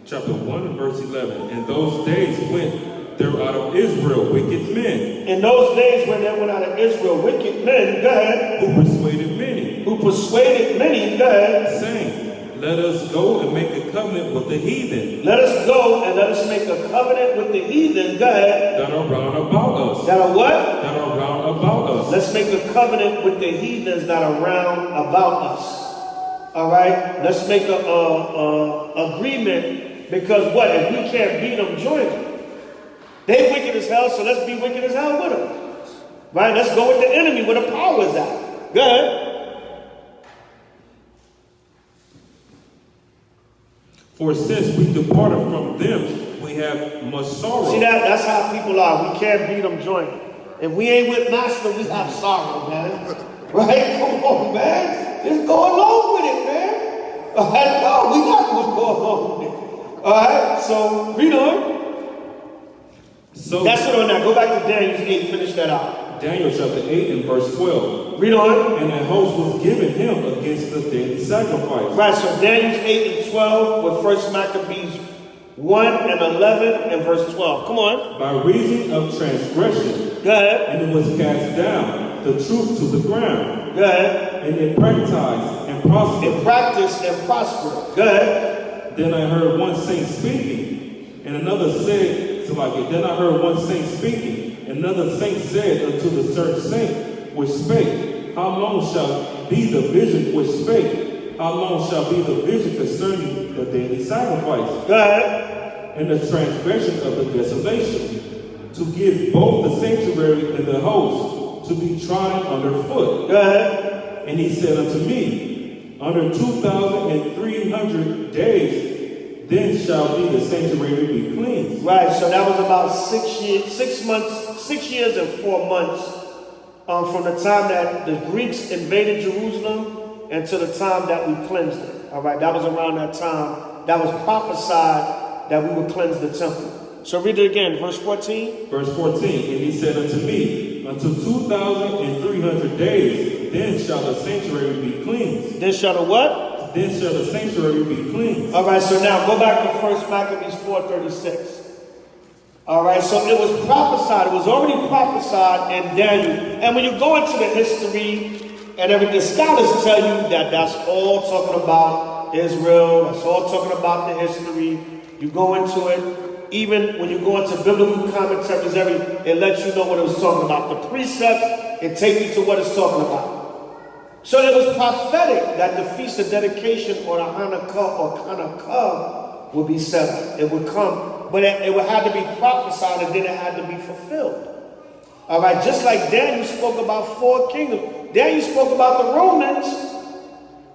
chapter 1 and verse 11. In those days went there out of Israel wicked men. In those days when there went out of Israel wicked men, go ahead. Who persuaded many. Who persuaded many, go ahead. Saying, let us go and make a covenant with the heathen. Let us go and let us make a covenant with the heathen, go ahead. That are round about us. That are what? That are round about us. Let's make a covenant with the heathens that are round about us. All right? Let's make a agreement. Because what? If we can't beat them, join them. They wicked as hell, so let's be wicked as hell with them. Right? Let's go with the enemy where the power is at. Go ahead. For since we departed from them, we have much sorrow. See that? That's how people are. We can't beat them, join them. If we ain't with master, we have sorrow, man. Right? Come on, man. Just go along with it, man. All right? No, we not going to go along with it. All right, so read on. So that's it on that. Go back to Daniel 8, finish that out. Daniel chapter 8 and verse 12. Read on. And a host was given him against the daily sacrifice. Right, so Daniel 8 and 12 with 1 Maccabees 1 and 11 and verse 12. Come on. By reason of transgression. Go ahead. And it was cast down, the truth to the ground. Go ahead. And it practiced and prospered. It practiced and prospered. Go ahead. Then I heard one saint speaking, and another said, then I heard one saint speaking, and another saint said unto the certain saint, which spake, how long shall be the vision which spake? How long shall be the vision concerning the daily sacrifice? Go ahead. And the transgression of the desolation, to give both the sanctuary and the host to be trodden underfoot. Go ahead. And he said unto me, under 2,300 days, then shall be the sanctuary be cleansed. Right, so that was about 6 years and 4 months from the time that the Greeks invaded Jerusalem and to the time that we cleansed it. All right, that was around that time. That was prophesied that we would cleanse the temple. So read it again, verse 14. Verse 14, and he said unto me, until 2,300 days, then shall the sanctuary be cleansed. Then shall the what? Then shall the sanctuary be cleansed. All right, so now go back to 1 Maccabees 4:36. All right, so it was prophesied. It was already prophesied in Daniel. And when you go into the history and everything, scholars tell you that that's all talking about Israel. That's all talking about the history. You go into it. Even when you go into biblical commentaries, it lets you know what it was talking about. The precepts, it takes you to what it's talking about. So it was prophetic that the Feast of Dedication or the Hanukkah would be set. It would come, but it would have to be prophesied and then it had to be fulfilled. All right, just like Daniel spoke about 4 kingdoms. Daniel spoke about the Romans,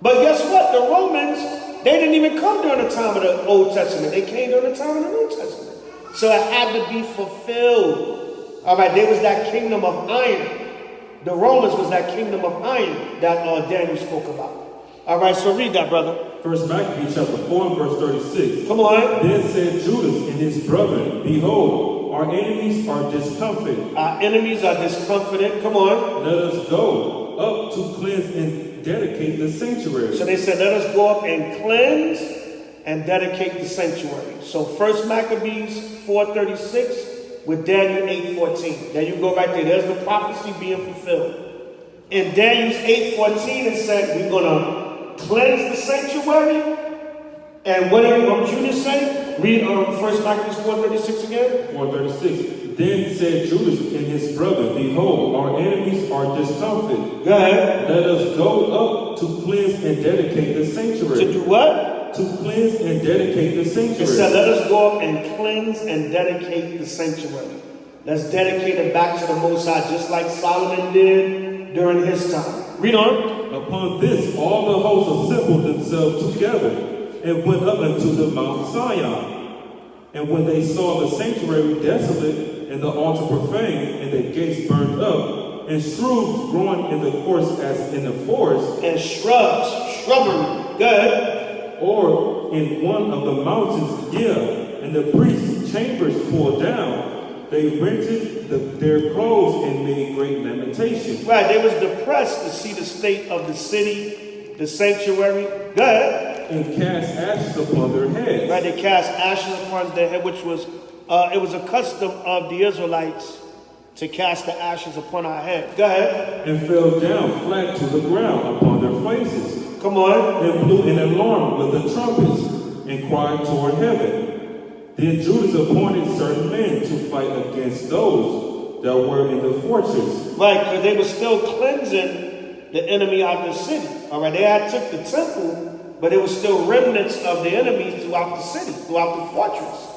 but guess what? The Romans, they didn't even come during the time of the Old Testament. They came during the time of the New Testament. So it had to be fulfilled. All right, there was that kingdom of iron. The Romans was that kingdom of iron that Daniel spoke about. All right, so read that, brother. First Maccabees chapter 4 and verse 36. Come on. Then said Judas and his brethren, Behold, our enemies are discomfited. Our enemies are discomfited. Come on. Let us go up to cleanse and dedicate the sanctuary. So they said, let us go up and cleanse and dedicate the sanctuary. So First Maccabees 4:36 with Daniel 8:14. There you go right there. There's the prophecy being fulfilled. In Daniel's 8:14 it said, we're going to cleanse the sanctuary. And what did Judas say? Read First Maccabees 4:36 again. 4:36. Then said Judas and his brother, Behold, our enemies are discomfited. Go ahead. Let us go up to cleanse and dedicate the sanctuary. To do what? To cleanse and dedicate the sanctuary. It said, let us go up and cleanse and dedicate the sanctuary. Let's dedicate it back to the Most High, just like Solomon did during his time. Read on. Upon this, all the hosts assembled themselves together and went up unto the Mount Zion. And when they saw the sanctuary desolate, and the altar profaned, and the gates burned up, and shrubs growing in the course as in the forest, and shrubbery, good, or in one of the mountains, and the priests' chambers pulled down, they rented their clothes and made great lamentation. Right, they was depressed to see the state of the city, the sanctuary, good. And cast ashes upon their heads. Right, they cast ashes upon their head, which was, it was a custom of the Israelites to cast the ashes upon our head. Go ahead. And fell down flat to the ground upon their faces. Come on. And blew an alarm with the trumpets and cried toward heaven. Then Judas appointed certain men to fight against those that were in the fortress. Right, because they were still cleansing the enemy out of the city. All right, they had took the temple, but there was still remnants of the enemies throughout the city, throughout the fortress.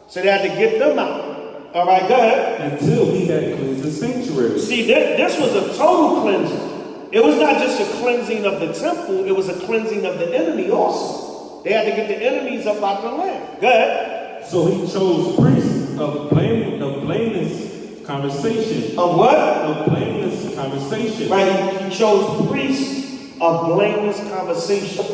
So they had to get them out. All right, go ahead. Until he had cleansed the sanctuary. See, this was a total cleansing. It was not just a cleansing of the temple, it was a cleansing of the enemy also. They had to get the enemies up out the land. Go ahead. So he chose priests of blameless conversation. Of what? Of blameless conversation. Right, he chose priests of blameless conversation.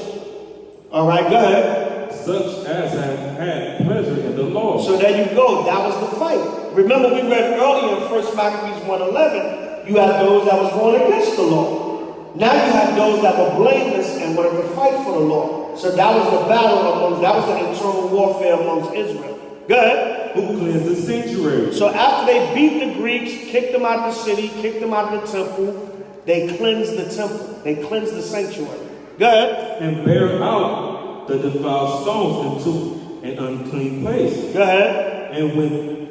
All right, go ahead. Such as have had pleasure in the law. So there you go. That was the fight. Remember, we read earlier in 1 Maccabees 1:11, you had those that was going against the law. Now you had those that were blameless and wanted to fight for the law. So that was the battle that was the internal warfare amongst Israel. Go ahead. Who cleansed the sanctuary. So after they beat the Greeks, kicked them out of the city, kicked them out of the temple, they cleansed the temple. They cleansed the sanctuary. Go ahead. And bear out the defiled stones into an unclean place. Go ahead. And when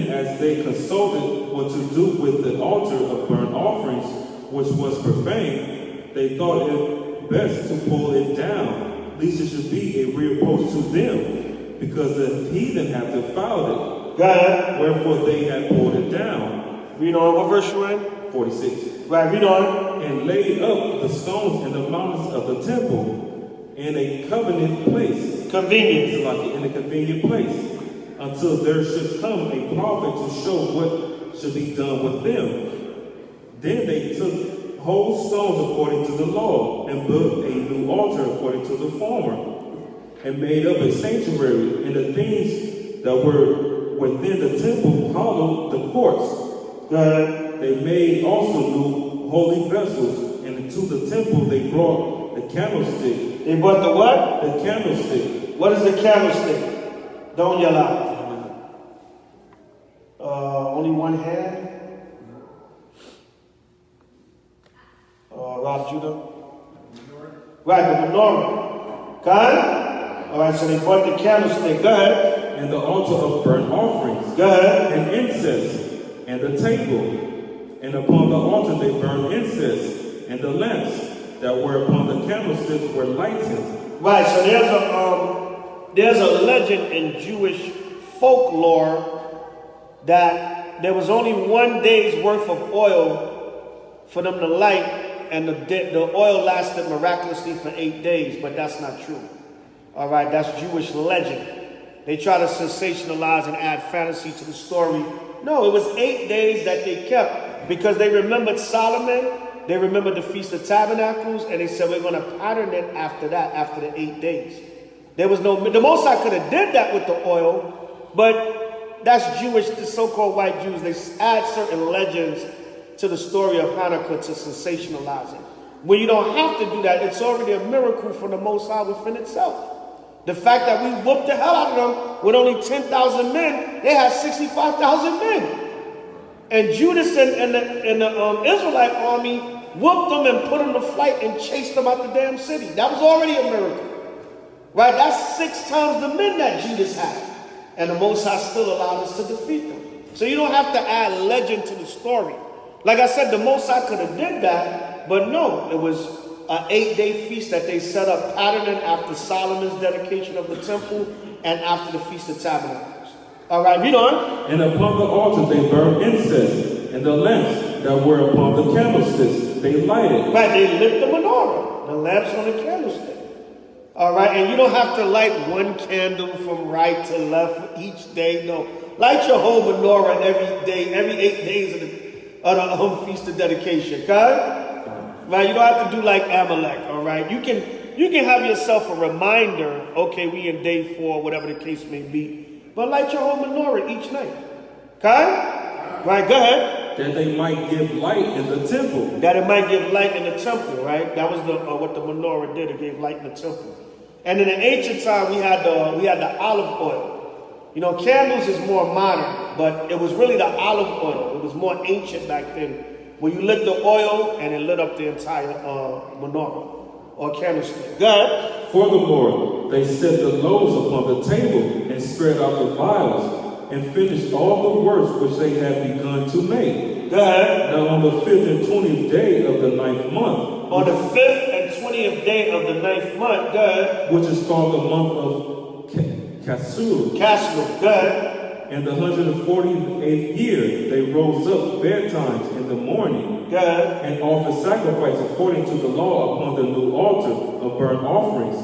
as they consulted what to do with the altar of burnt offerings, which was profane, they thought it best to pull it down, lest it should be a reproach to them, because the heathen have defiled it. Go ahead. Wherefore they had pulled it down. Read on. What verse you in? 46. Right, read on. And laid up the stones in the mountains of the temple in a covenant place. Convenient. In a convenient place. Until there should come a prophet to show what should be done with them. Then they took whole stones according to the law, and built a new altar according to the former, and made up a sanctuary, and the things that were within the temple hollowed the courts. They made also new holy vessels, and into the temple they brought the candlestick. They brought the what? The candlestick. What is the candlestick? Don't yell out. Only one hand. Rob Judah. Right, the menorah. God? All right, so they brought the candlestick. Go ahead. And the altar of burnt offerings. Go ahead. And incense. And the table. And upon the altar they burned incense. And the lamps that were upon the candlesticks were lighted. Right, so there's a legend in Jewish folklore that there was only 1 day's worth of oil for them to light, and the oil lasted miraculously for 8 days, but that's not true. All right, that's Jewish legend. They try to sensationalize and add fantasy to the story. No, it was 8 days that they kept. Because they remembered Solomon, they remembered the Feast of Tabernacles, and they said, we're going to pattern it after that, after the 8 days. There was no, the Most High could have did that with the oil, but that's Jewish, the so-called white Jews. They add certain legends to the story of Hanukkah to sensationalize it. When you don't have to do that, it's already a miracle from the Most High within itself. The fact that we whooped the hell out of them with only 10,000 men, they had 65,000 men. And Judas and the Israelite army whooped them and put them to flight and chased them out the damn city. That was already a miracle. Right? That's 6 times the men that Judas had. And the Most High still allowed us to defeat them. So you don't have to add legend to the story. Like I said, the Most High could have did that, but no, it was an 8-day feast that they set up, patterning after Solomon's dedication of the temple and after the Feast of Tabernacles. All right, read on. And upon the altar they burned incense, and the lamps that were upon the candlesticks they lighted. Right, they lit the menorah, the lamps on the candlestick. All right, and you don't have to light one candle from right to left each day. No, light your whole menorah every day, every 8 days of the Feast of Dedication. Okay, right? You don't have to do like Amalek. All right, you can have yourself a reminder. Okay, we in day 4, whatever the case may be. But light your whole menorah each night. Okay, right? Go ahead. That they might give light in the temple. That it might give light in the temple, right? That was what the menorah did. It gave light in the temple. And in the ancient time, we had the olive oil. You know, candles is more modern, but it was really the olive oil. It was more ancient back then, where you lit the oil and it lit up the entire menorah or candlestick. Go ahead. Furthermore, they set the loaves upon the table and spread out the vials and finished all the works which they had begun to make. Go ahead. Now on the 5th and 20th day of the 9th month. On the 5th and 20th day of the 9th month, go ahead. Which is called the month of Casur. Casur, go ahead. In the 148th year, they rose up betimes in the morning. Go ahead. And offered sacrifice according to the law upon the new altar of burnt offerings,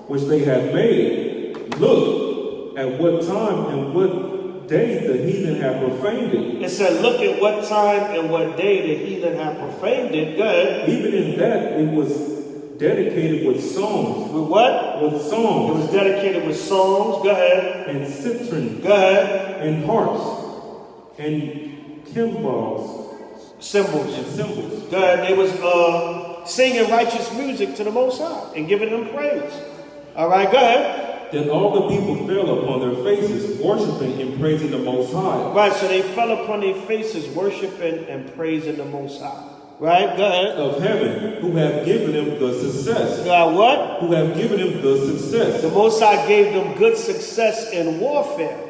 which they had made. Look at what time and what day the heathen have profaned it. It said, look at what time and what day the heathen have profaned it. Good. Even in that, it was dedicated with songs. With what? With songs. It was dedicated with songs. Go ahead. And citrons. Go ahead. And harps. And cymbals. Cymbals. And cymbals. Go ahead. They was singing righteous music to the Most High and giving him praise. All right, go ahead. Then all the people fell upon their faces, worshiping and praising the Most High. Right, so they fell upon their faces, worshiping and praising the Most High. Right, go ahead. Of heaven, who have given them the success. God, what? Who have given them the success. The Most High gave them good success in warfare.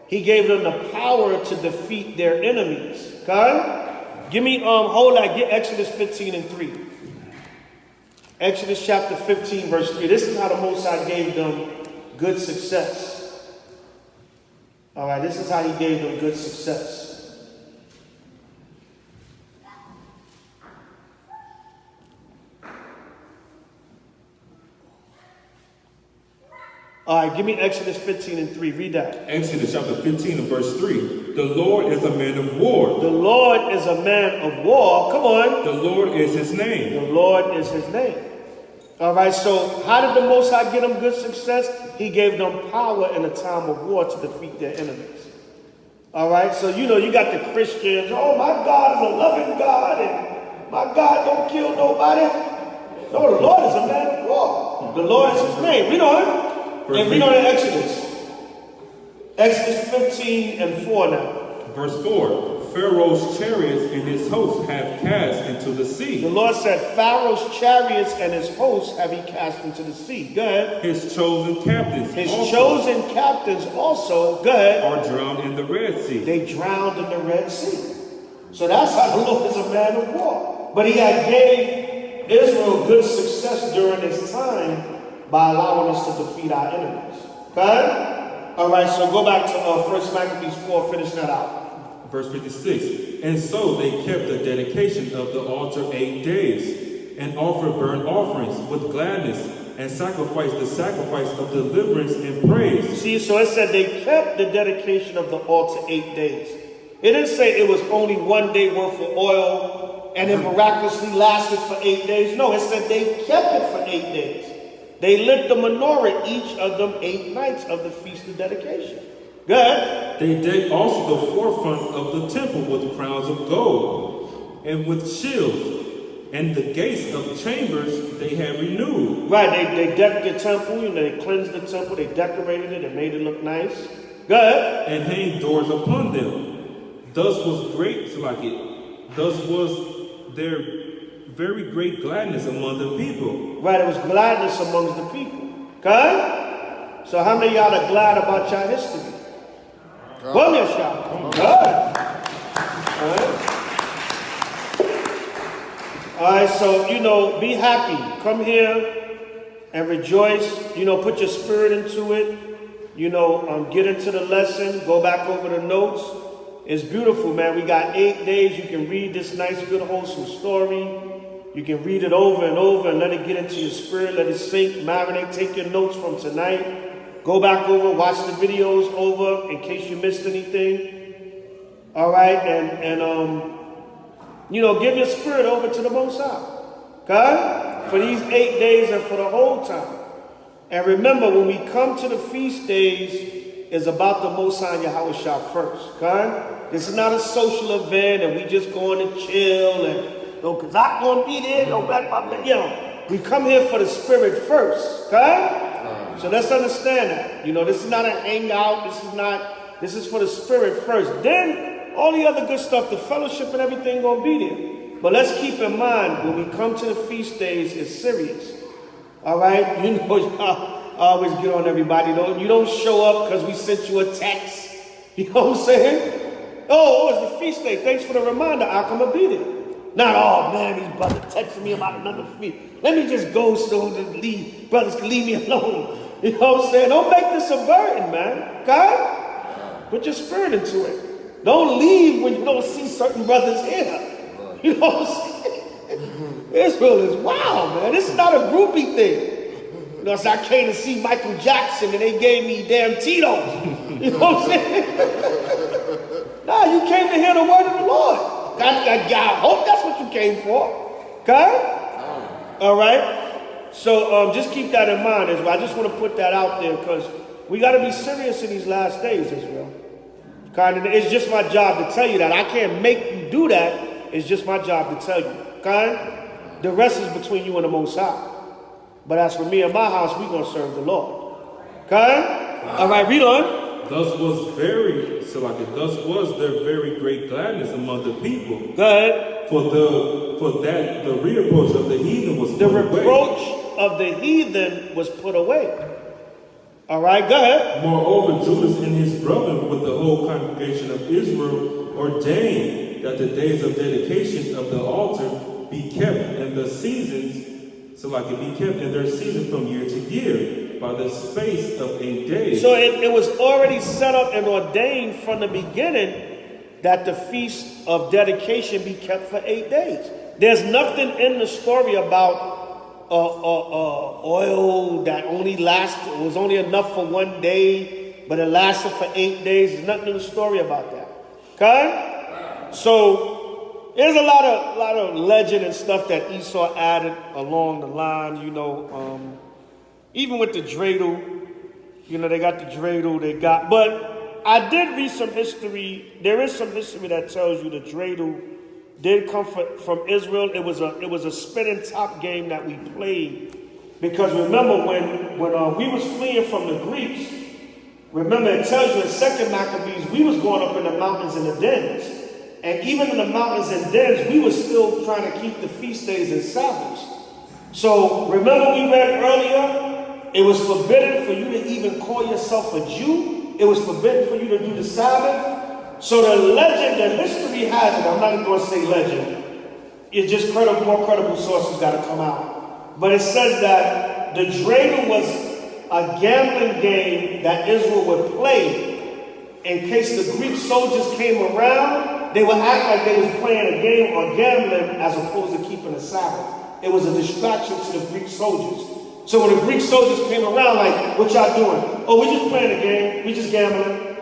He gave them the power to defeat their enemies. Okay? Give me, hold that, get Exodus 15 and 3. Exodus chapter 15, verse 3. This is how the Most High gave them good success. All right, this is how he gave them good success. All right, give me Exodus 15 and 3. Read that. Exodus chapter 15 and verse 3. The Lord is a man of war. The Lord is a man of war. Come on. The Lord is his name. The Lord is his name. All right, so how did the Most High get them good success? He gave them power in a time of war to defeat their enemies. All right, so you know, you got the Christians, oh, my God is a loving God, and my God don't kill nobody. No, the Lord is a man of war. The Lord is his name. Read on. And read on in Exodus. Exodus 15 and 4 now. Verse 4. Pharaoh's chariots and his hosts have cast into the sea. The Lord said, Pharaoh's chariots and his hosts have he cast into the sea. Go ahead. His chosen captains. His chosen captains also, go ahead, are drowned in the Red Sea. They drowned in the Red Sea. So that's how the Lord is a man of war. But he had gave Israel good success during his time by allowing us to defeat our enemies. Okay? All right, so go back to 1 Maccabees 4, finish that out. Verse 56. And so they kept the dedication of the altar 8 days, and offered burnt offerings with gladness, and sacrificed the sacrifice of deliverance and praise. See, so it said they kept the dedication of the altar 8 days. It didn't say it was only 1 day worth of oil and it miraculously lasted for 8 days. No, it said they kept it for 8 days. They lit the menorah each of them 8 nights of the Feast of Dedication. Good. They decked also the forefront of the temple with crowns of gold and with shields, and the gates of chambers they had renewed. Right, they decked the temple, they cleansed the temple, they decorated it and made it look nice. Good. And hanged doors upon them. Thus was their very great gladness among the people. Right, it was gladness amongst the people. Okay? So how many of y'all are glad about your history? Well, yes, y'all. Good. All right, so, be happy. Come here and rejoice. Put your spirit into it. Get into the lesson. Go back over the notes. It's beautiful, man. We got 8 days. You can read this nice, good, wholesome story. You can read it over and over and let it get into your spirit. Let it sink, marinate. Take your notes from tonight. Go back over, watch the videos over in case you missed anything. All right, and give your spirit over to the Most High. Okay? For these 8 days and for the whole time. And remember, when we come to the feast days, it's about the Most High and Yahweh first. Okay? This is not a social event and we just going to chill and because I'm going to be there. We come here for the spirit first. Okay? So let's understand that. This is not a hangout. This is for the spirit first. Then all the other good stuff, the fellowship and everything gonna be there. But let's keep in mind, when we come to the feast days, it's serious. All right? I always get on everybody. You don't show up because we sent you a text. You know what I'm saying? Oh, it's the feast day. Thanks for the reminder. How come I'll be there? Not, oh man, these brothers texting me about another feast. Let me just go so the brothers can leave me alone. You know what I'm saying? Don't make this a burden, man. Okay? Put your spirit into it. Don't leave when you don't see certain brothers here. You know what I'm saying? Israel is wild, man. This is not a groupie thing. So I came to see Michael Jackson and they gave me damn Tito. You know what I'm saying? Nah, you came to hear the word of the Lord. I hope that's what you came for. Okay? All right? So just keep that in mind, Israel. I just want to put that out there because we got to be serious in these last days, Israel. It's just my job to tell you that. I can't make you do that. It's just my job to tell you. Okay? The rest is between you and the Most High. But as for me and my house, we're going to serve the Lord. Okay? All right, read on. Thus was their very great gladness among the people. Go ahead. For that the reproach of the heathen was put away. The reproach of the heathen was put away. All right, go ahead. Moreover, Judas and his brethren with the whole congregation of Israel ordained that the days of dedication of the altar be kept and the seasons, be kept in their season from year to year by the space of 8 days. So it was already set up and ordained from the beginning that the feast of dedication be kept for 8 days. There's nothing in the story about oil that was only enough for 1 day, but it lasted for 8 days. There's nothing in the story about that. Okay? So there's a lot of legend and stuff that Esau added along the line, even with the dreidel, they got the dreidel, but I did read some history. There is some history that tells you the dreidel did come from Israel. It was a spinning top game that we played. Because remember when we was fleeing from the Greeks, remember it tells you in 2 Maccabees, we was going up in the mountains and the dens. And even in the mountains and dens, we were still trying to keep the feast days and Sabbaths. So remember we read earlier, it was forbidden for you to even call yourself a Jew. It was forbidden for you to do the Sabbath. So the legend, the history has it. I'm not even going to say legend. It's just more credible sources got to come out. But it says that the dreidel was a gambling game that Israel would play in case the Greek soldiers came around. They would act like they was playing a game or gambling as opposed to keeping a Sabbath. It was a distraction to the Greek soldiers. So when the Greek soldiers came around, like, what y'all doing? Oh, we just playing a game. We just gambling.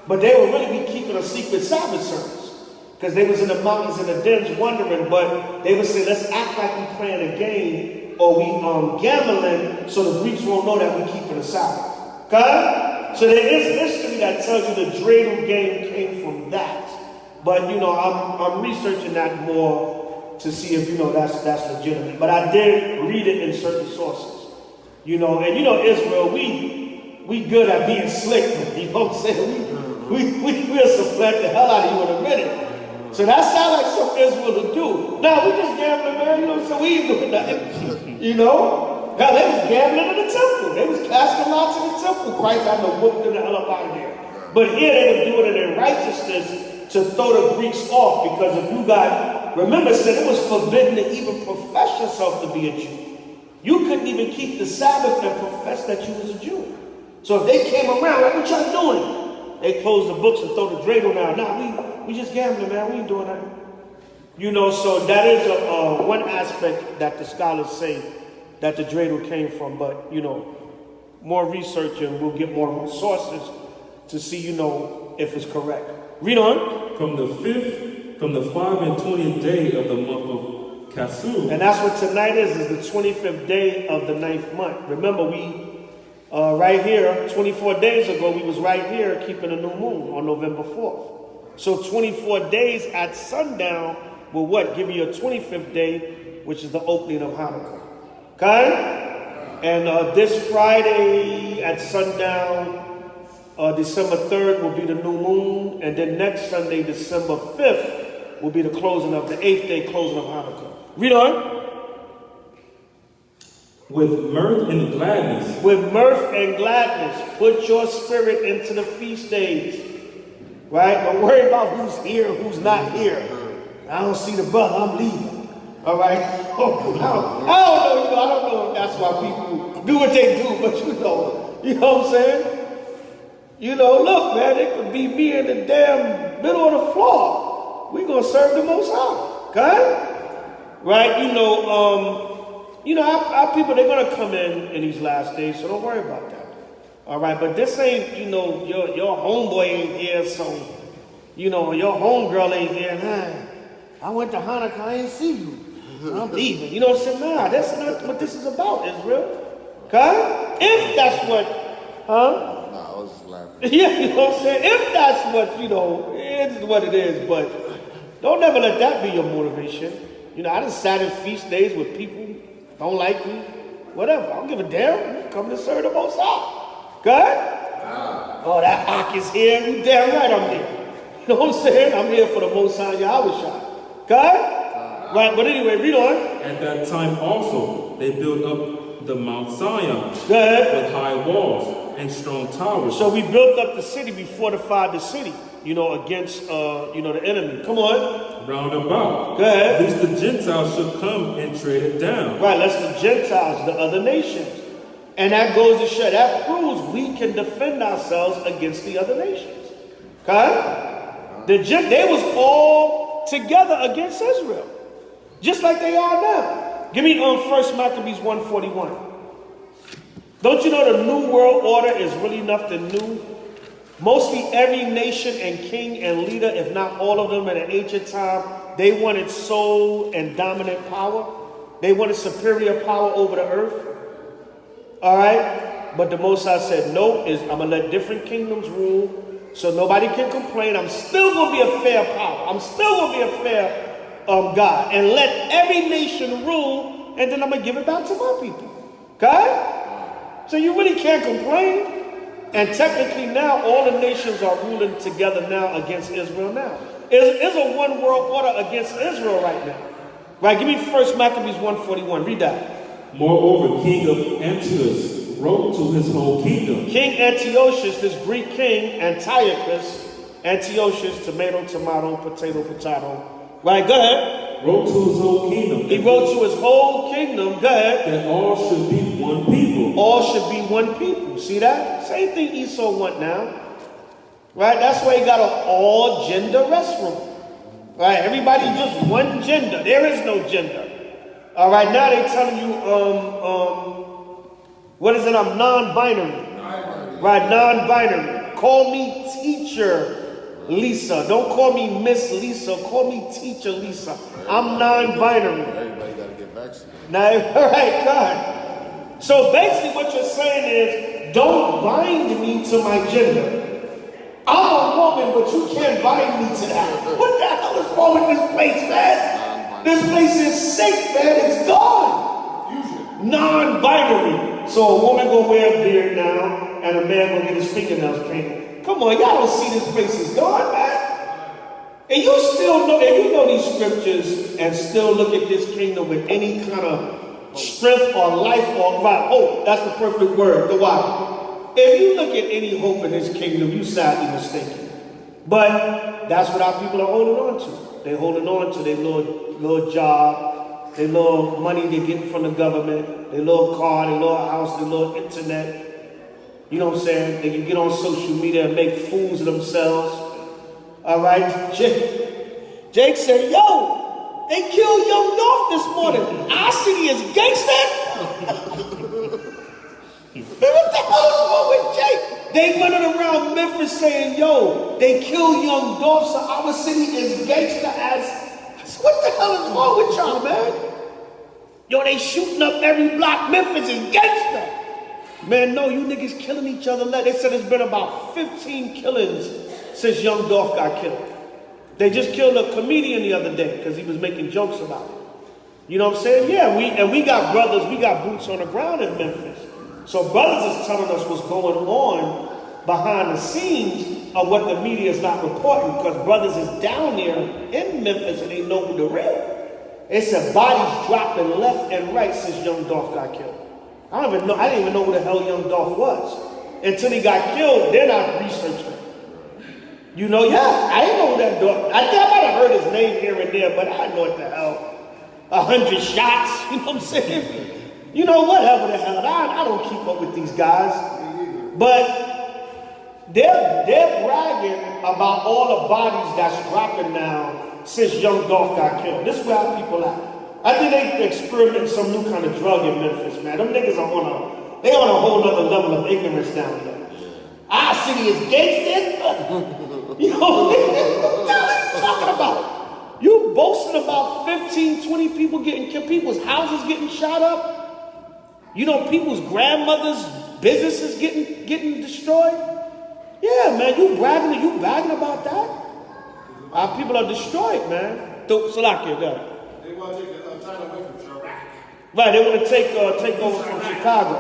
But they would really be keeping a secret Sabbath service. Because they was in the mountains and the dens wondering, but they would say, let's act like we playing a game or we gambling so the Greeks won't know that we keeping a Sabbath. Okay? So there is history that tells you the dreidel game came from that. But, you know, I'm researching that more to see if, you know, that's legitimate. But I did read it in certain sources. You know, and you know Israel, we good at being slick, you know what I'm saying? We'll supplant the hell out of you in a minute. So that sounds like something Israel to do. Now, we just gambling, man, you know, so we ain't doing nothing. You know? Now, they was gambling in the temple. They was casting lots in the temple. Christ had to whoop them the hell up out of there. But here they were doing it in righteousness to throw the Greeks off. Because if you got, remember, it said it was forbidden to even profess yourself to be a Jew. You couldn't even keep the Sabbath and profess that you was a Jew. So if they came around, like, what y'all doing? They close the books and throw the dreidel down. Nah, we just gambling, man. We ain't doing that. You know, so that is one aspect that the scholars say that the dreidel came from. But, you know, more research and we'll get more sources to see, you know, if it's correct. Read on. From the 5 and 20th day of the month of Kassu. And that's what tonight is the 25th day of the 9th month. Remember, we right here, 24 days ago, we was right here keeping a new moon on November 4th. So 24 days at sundown will what? Give you a 25th day, which is the opening of Hanukkah. Okay? And this Friday at sundown, December 3rd will be the new moon. And then next Sunday, December 5th, will be the closing of the 8th day closing of Hanukkah. Read on. With mirth and gladness. With mirth and gladness. Put your spirit into the feast days. Right? Don't worry about who's here, who's not here. I don't see the brother, I'm leaving. All right? I don't know, I don't know if that's why people do what they do, but you know what I'm saying? You know, look, man, it could be me in the damn middle of the floor. We're going to serve the Most High. Okay? Right? You know, our people, they're going to come in these last days, so don't worry about that. All right, but this ain't, you know, your homeboy ain't here, so, you know, your homegirl ain't here. I went to Hanukkah, I ain't see you. I'm leaving. You know what I'm saying? Nah, that's not what this is about, Israel. Okay? If that's what, huh? Nah, I was just laughing. Yeah, you know what I'm saying? If that's what, you know, it is what it is, but don't ever let that be your motivation. You know, I done sat in feast days with people don't like me, whatever. I don't give a damn. Come to serve the Most High. Okay? Oh, that Ak is here. You damn right I'm here. You know what I'm saying? I'm here for the Most High Yahweh. Okay? Right, but anyway, read on. At that time also, they built up the Mount Zion Go ahead. with high walls and strong towers. So we built up the city, we fortified the city, you know, against, you know, the enemy. Come on. Round about. Go ahead. Lest the Gentiles should come and tread it down. Right, lest the Gentiles, the other nations. And that goes to show, that proves we can defend ourselves against the other nations. Okay? They was all together against Israel. Just like they are now. Give me 1 Maccabees 1:41. Don't you know the New World Order is really nothing new? Mostly every nation and king and leader, if not all of them at an ancient time, they wanted sole and dominant power. They wanted superior power over the earth. All right? But the Most High said, nope, I'm going to let different kingdoms rule so nobody can complain. I'm still going to be a fair power. I'm still going to be a fair God. And let every nation rule, and then I'm going to give it back to my people. Okay? So you really can't complain. And technically now, all the nations are ruling together now against Israel now. It's a one world order against Israel right now. Right? Give me 1 Maccabees 1:41. Read that. Moreover, King of Antiochus wrote to his whole kingdom. King Antiochus, this Greek king, Antiochus, tomato, potato. Right, go ahead. Wrote to his whole kingdom. He wrote to his whole kingdom, go ahead. That all should be one people. All should be one people. See that? Same thing Esau want now. Right? That's why he got an all gender restroom. Right? Everybody just one gender. There is no gender. All right, now they're telling you, what is it? I'm non-binary. Right, non-binary. Call me Teacher Lisa. Don't call me Miss Lisa. Call me Teacher Lisa. I'm non-binary. Everybody got to get vaccinated. Now, all right, God. So basically what you're saying is, don't bind me to my gender. I'm a woman, but you can't bind me to that. What the hell is wrong with this place, man? This place is sick, man. It's gone. Non-binary. So a woman gonna wear a beard now, and a man gonna get his fingernails painted. Come on, y'all don't see this place is gone, man. And you still know, and you know these scriptures, and still look at this kingdom with any kind of strength or life or right. Oh, that's the perfect word, the why. If you look at any hope in this kingdom, you sadly mistaken. But that's what our people are holding on to. They're holding on to their little job, their little money they're getting from the government, their little car, their little house, their little internet. You know what I'm saying? They can get on social media and make fools of themselves. All right? Jake said, yo, they killed Young Dolph this morning. Our city is gangsta. What the hell is wrong with Jake? They running around Memphis saying, yo, they killed Young Dolph, so our city is gangsta as. What the hell is wrong with y'all, man? Yo, they shooting up every block. Memphis is gangsta. Man, no, you niggas killing each other. They said there's been about 15 killings since Young Dolph got killed. They just killed a comedian the other day because he was making jokes about it. You know what I'm saying? Yeah, we got brothers, we got boots on the ground in Memphis. So brothers is telling us what's going on behind the scenes of what the media is not reporting, because brothers is down there in Memphis and they know the real. They said bodies dropping left and right since Young Dolph got killed. I didn't even know who the hell Young Dolph was. Until he got killed, then I researched him. You know, yeah, I didn't know who that dog. I think I might have heard his name here and there, but I didn't know what the hell. 100 shots, you know what I'm saying? You know, whatever the hell. I don't keep up with these guys. But they're bragging about all the bodies that's dropping now since Young Dolph got killed. This is where our people at. I think they experimenting some new kind of drug in Memphis, man. Them niggas are on a whole other level of ignorance down here. Our city is gangsta. You know, what the hell are you talking about? You boasting about 15, 20 people getting killed, people's houses getting shot up. You know, people's grandmothers' businesses getting destroyed. Yeah, man, you bragging about that? Our people are destroyed, man. Salakia, go. They want to take the title away from Iraq. Right, they want to take over from Chicago.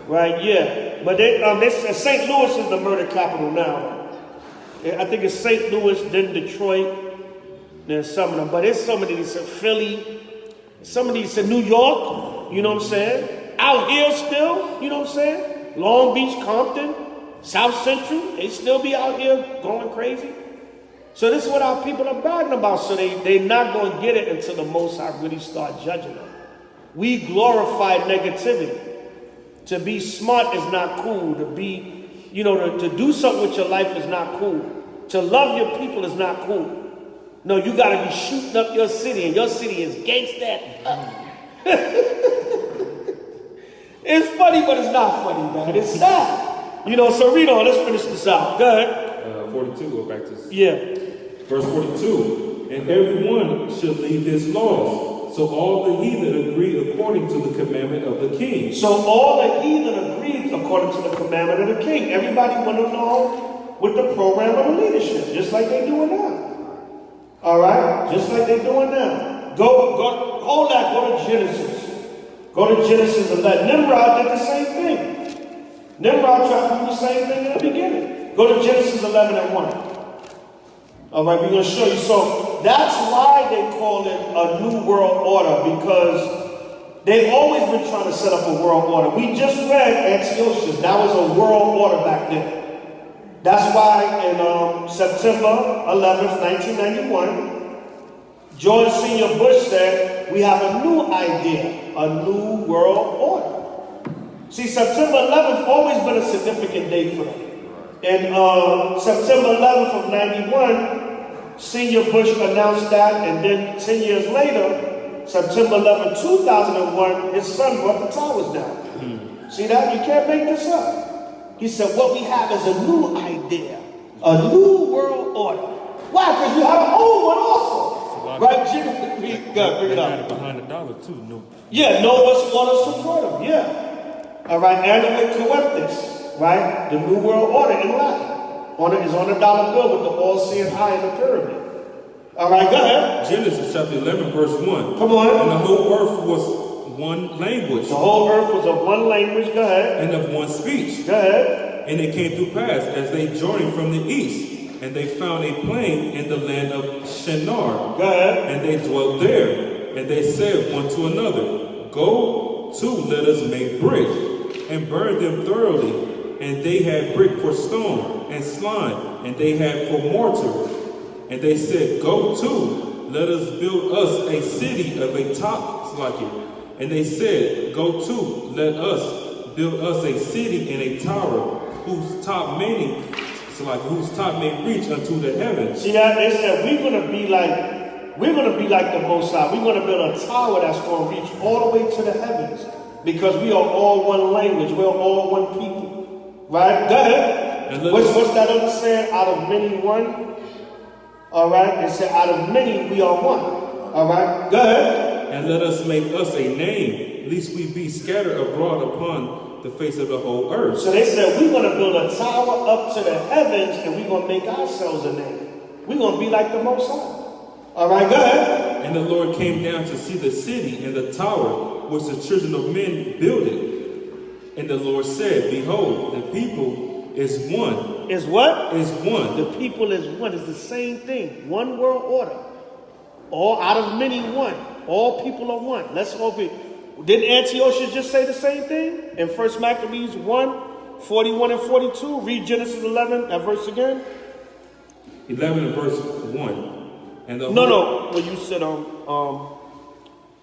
Right, yeah. But St. Louis is the murder capital now. I think it's St. Louis, then Detroit, then some of them. But there's some of these in Philly, some of these in New York, you know what I'm saying? Out here still, you know what I'm saying? Long Beach, Compton, South Central, they still be out here going crazy. So this is what our people are bragging about. So they're not going to get it until the Most High really start judging them. We glorify negativity. To be smart is not cool. To be, you know, to do something with your life is not cool. To love your people is not cool. No, you got to be shooting up your city, and your city is gangsta. It's funny, but it's not funny, man. It's sad. You know, so read on. Let's finish this out. Go ahead. 42, go back to... Yeah. Verse 42, and everyone should leave his laws. So all the heathen agreed according to the commandment of the king. So all the heathen agreed according to the commandment of the king. Everybody went along with the program of the leadership, just like they're doing now. All right? Just like they're doing now. Go to Genesis. Go to Genesis 11. Nimrod did the same thing. Nimrod tried to do the same thing in the beginning. Go to Genesis 11 and 1. All right, we're going to show you. So that's why they call it a new world order, because they've always been trying to set up a world order. We just read Antiochus. That was a world order back then. That's why in September 11th, 1991, George Senior Bush said, we have a new idea, a new world order. See, September 11th always been a significant date for them. And September 11th of 91, Senior Bush announced that, and then 10 years later, September 11, 2001, his son brought the towers down. See that? You can't make this up. He said, what we have is a new idea, a new world order. Why? Because you have an old one also. Right? Bring it up. Behind the dollar too. No. Yeah, know what's order support them. Yeah. All right, and we correct this. Right? The new world order in Latin. Is on the dollar bill with the all-seeing eye in the pyramid. All right, go ahead. Genesis chapter 11, verse 1. Come on. And the whole earth was one language. The whole earth was of one language. Go ahead. And of one speech. Go ahead. And it came to pass, as they journeyed from the east, and they found a plain in the land of Shinar. Go ahead. And they dwelt there. And they said one to another, Go to, let us make brick, and burn them thoroughly. And they had brick for stone, and slime, and they had for mortar. And they said, Go to, let us build us a city of a top, and they said, Go to, let us build us a city in a tower, whose top may reach unto the heavens. See that? They said we're gonna be like the Most High. We're gonna build a tower that's gonna reach all the way to the heavens, because we are all one language. We're all one people. Right? Go ahead. What's that other saying? Out of many, one. All right. It said, out of many, we are one. All right. Go ahead. And let us make us a name, lest we be scattered abroad upon the face of the whole earth. So they said, we're going to build a tower up to the heavens, and we're going to make ourselves a name. We're going to be like the Most High. All right. Go ahead. And the Lord came down to see the city and the tower which the children of men builded. And the Lord said, Behold, the people is one. Is what? Is one. The people is one. It's the same thing. One world order. All out of many, one. All people are one. Let's all be. Didn't Antiochus just say the same thing? In 1 Maccabees 1, 41 and 42. Read Genesis 11, that verse again. 11 and verse 1. And the No. When you said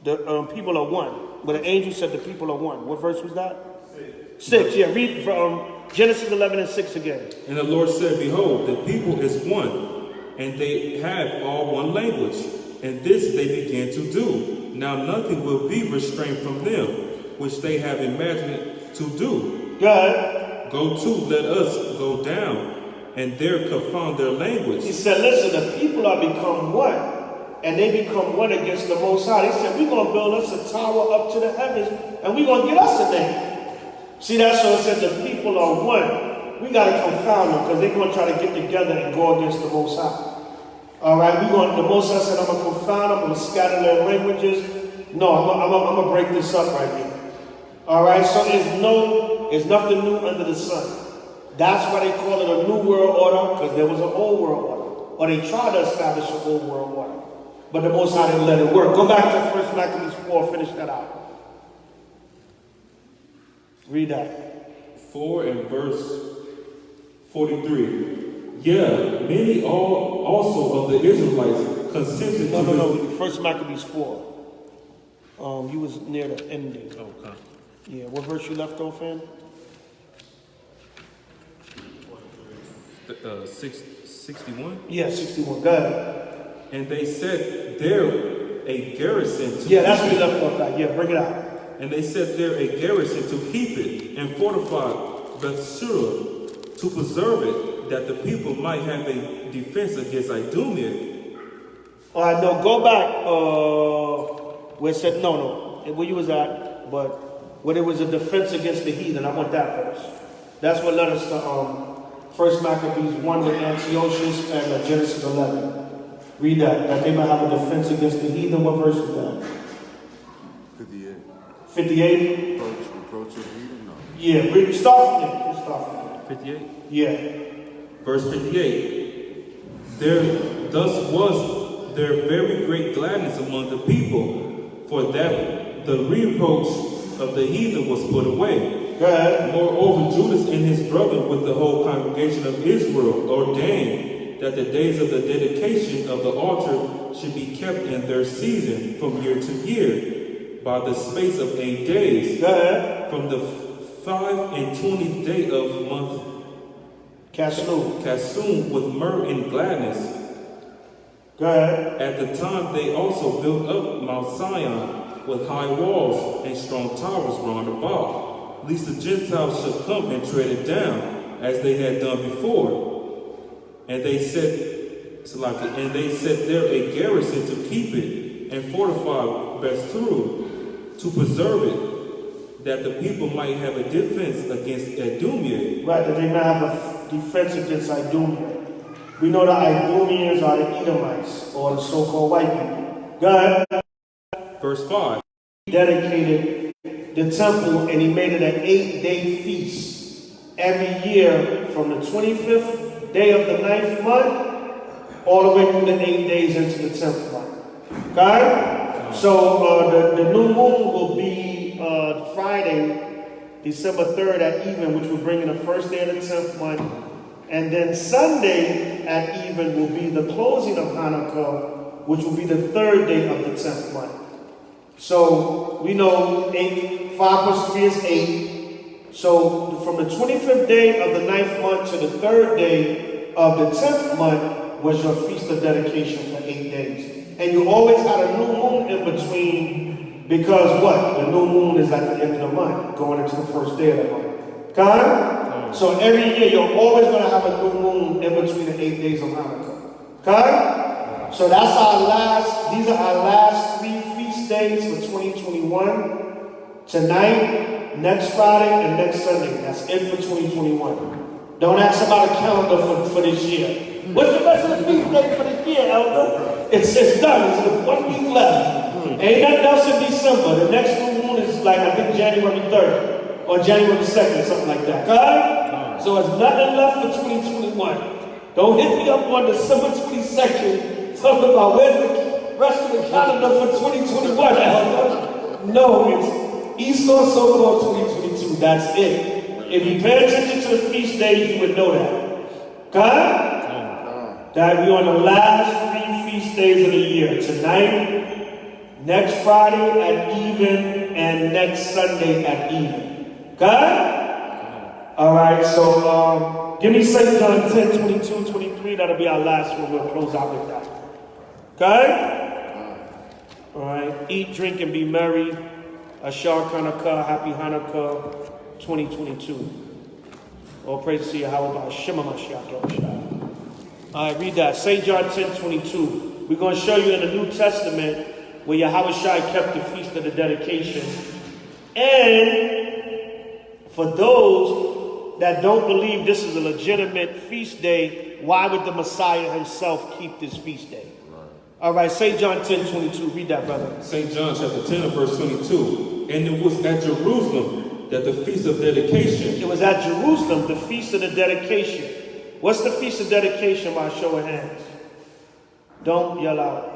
the people are one. When the angel said the people are one. What verse was that? 6, yeah. Read from Genesis 11 and 6 again. And the Lord said, Behold, the people is one, and they have all one language, and this they began to do. Now nothing will be restrained from them, which they have imagined to do. Go ahead. Go to, let us go down, and there confound their language. He said, listen, the people are become one, and they become one against the Most High. They said, we're going to build us a tower up to the heavens, and we're going to get us a name. See, that's so it said the people are one. We got to confound them, because they're going to try to get together and go against the Most High. All right, the Most High said, I'm going to confound them, I'm going to scatter their languages. No, I'm going to break this up right here. All right, so there's nothing new under the sun. That's why they call it a new world order, because there was an old world order. Or they tried to establish an old world order. But the Most High didn't let it work. Go back to 1 Maccabees 4, finish that out. Read that. 4 and verse 43. Yeah, many also of the Israelites consented to... No. 1 Maccabees 4. You was near the ending. Okay. Yeah, what verse you left off in? 61? Yeah, 61. Go ahead. And they set there a garrison to... Yeah, that's what you left off at. Yeah, bring it out. And they set there a garrison to keep it, and fortify Bethsura to preserve it, that the people might have a defense against Idumea. All right, no, go back where it said, no, where you was at, but where there was a defense against the heathen. I want that verse. That's what led us to 1 Maccabees 1 with Antiochus and Genesis 11. Read that they might have a defense against the heathen. What verse is that? 58. 58? Reproach of heathen? No. Yeah, start from there. 58? Yeah. Verse 58. Thus was there very great gladness among the people, for that the reproach of the heathen was put away. Go ahead. Moreover, Judas and his brethren with the whole congregation of Israel ordained that the days of the dedication of the altar should be kept in their season from year to year, by the space of 8 days. Go ahead. From the 25th day of month Casum with myrrh and gladness. Go ahead. At the time they also built up Mount Sion with high walls and strong towers round about. lest the Gentiles should come and tread it down, as they had done before. And they set there a garrison to keep it, and fortify best through, to preserve it, that the people might have a defense against Idumea. Right, that they might have a defense against Idumea. We know the Idumeans are the Edomites, or the so-called white people. God Verse 5. dedicated the temple, and he made it an 8-day feast every year from the 25th day of the 9th month all the way through the 8 days into the 10th month. Okay? So the new moon will be Friday, December 3rd at even, which will bring in the first day of the 10th month. And then Sunday at even will be the closing of Hanukkah, which will be the 3rd day of the 10th month. So we know 5 plus 3 is 8. So from the 25th day of the 9th month to the 3rd day of the 10th month was your feast of dedication for 8 days. And you always had a new moon in between, because what? The new moon is at the end of the month, going into the first day of the month. Got it? So every year you're always going to have a new moon in between the 8 days of Hanukkah. Okay? So that's these are our last 3 feast days for 2021. Tonight, next Friday, and next Sunday. That's it for 2021. Don't ask about a calendar for this year. What's the rest of the feast day for this year, Elder? It's done. It's 1 week left. Ain't nothing else in December. The next new moon is like, I think, January 3rd or January 2nd, something like that. Okay? So there's nothing left for 2021. Don't hit me up on December 22nd talking about where's the rest of the calendar for 2021, Elder. No, it's Esau so-called 2022. That's it. If you pay attention to the feast days, you would know that. Okay? That we're on the last 3 feast days of the year. Tonight, next Friday at even, and next Sunday at even. Okay? Alright, so give me St. John 10, 22, 23. That'll be our last one. We'll close out with that. Okay? Alright. Eat, drink, and be merry. Ashar Hanukkah, Happy Hanukkah 2022. All praise to Yahweh, Shema Mashiach. Alright, read that. St. John 10, 22. We're going to show you in the New Testament where Yahweh kept the Feast of the Dedication. And for those that don't believe this is a legitimate feast day, why would the Messiah himself keep this feast day? All right, St. John 10, 22. Read that, brother. St. John chapter 10, verse 22. And it was at Jerusalem that the Feast of Dedication. It was at Jerusalem, the Feast of the Dedication. What's the Feast of Dedication by show of hands? Don't yell out.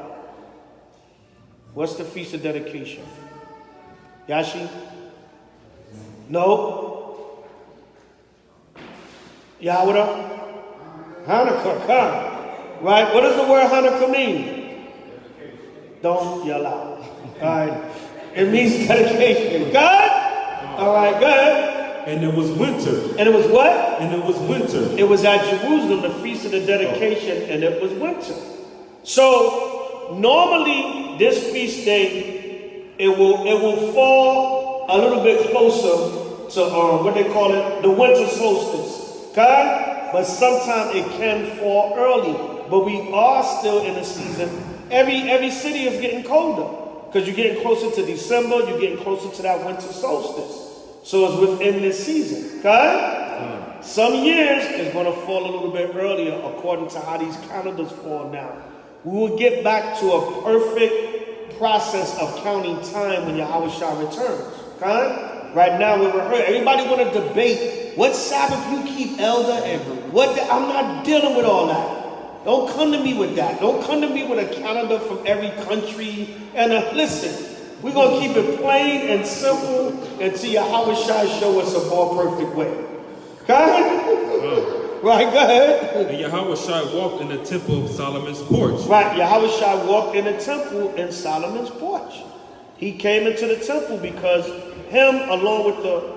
What's the Feast of Dedication? Yashi? No? Yahweh? Hanukkah, come. Right? What does the word Hanukkah mean? Don't yell out. All right. It means dedication. Good? All right, good. And it was winter. And it was what? And it was winter. It was at Jerusalem, the Feast of the Dedication, and it was winter. So normally this feast day, it will fall a little bit closer to what they call it, the winter solstice. Okay? But sometimes it can fall early. But we are still in the season. Every city is getting colder because you're getting closer to December, you're getting closer to that winter solstice. So it's within this season, okay? Some years it's going to fall a little bit earlier according to how these calendars fall now. We will get back to a perfect process of counting time when Yahweh returns, okay? Right now we're rehearsing. Everybody want to debate what Sabbath you keep, Elder, and I'm not dealing with all that. Don't come to me with that. Don't come to me with a calendar from every country. And listen, we're going to keep it plain and simple until Yahweh show us a more perfect way. Okay? Right, go ahead. And Yahweh walked in the temple of Solomon's porch. Right, Yahweh walked in the temple in Solomon's porch. He came into the temple because him, along with the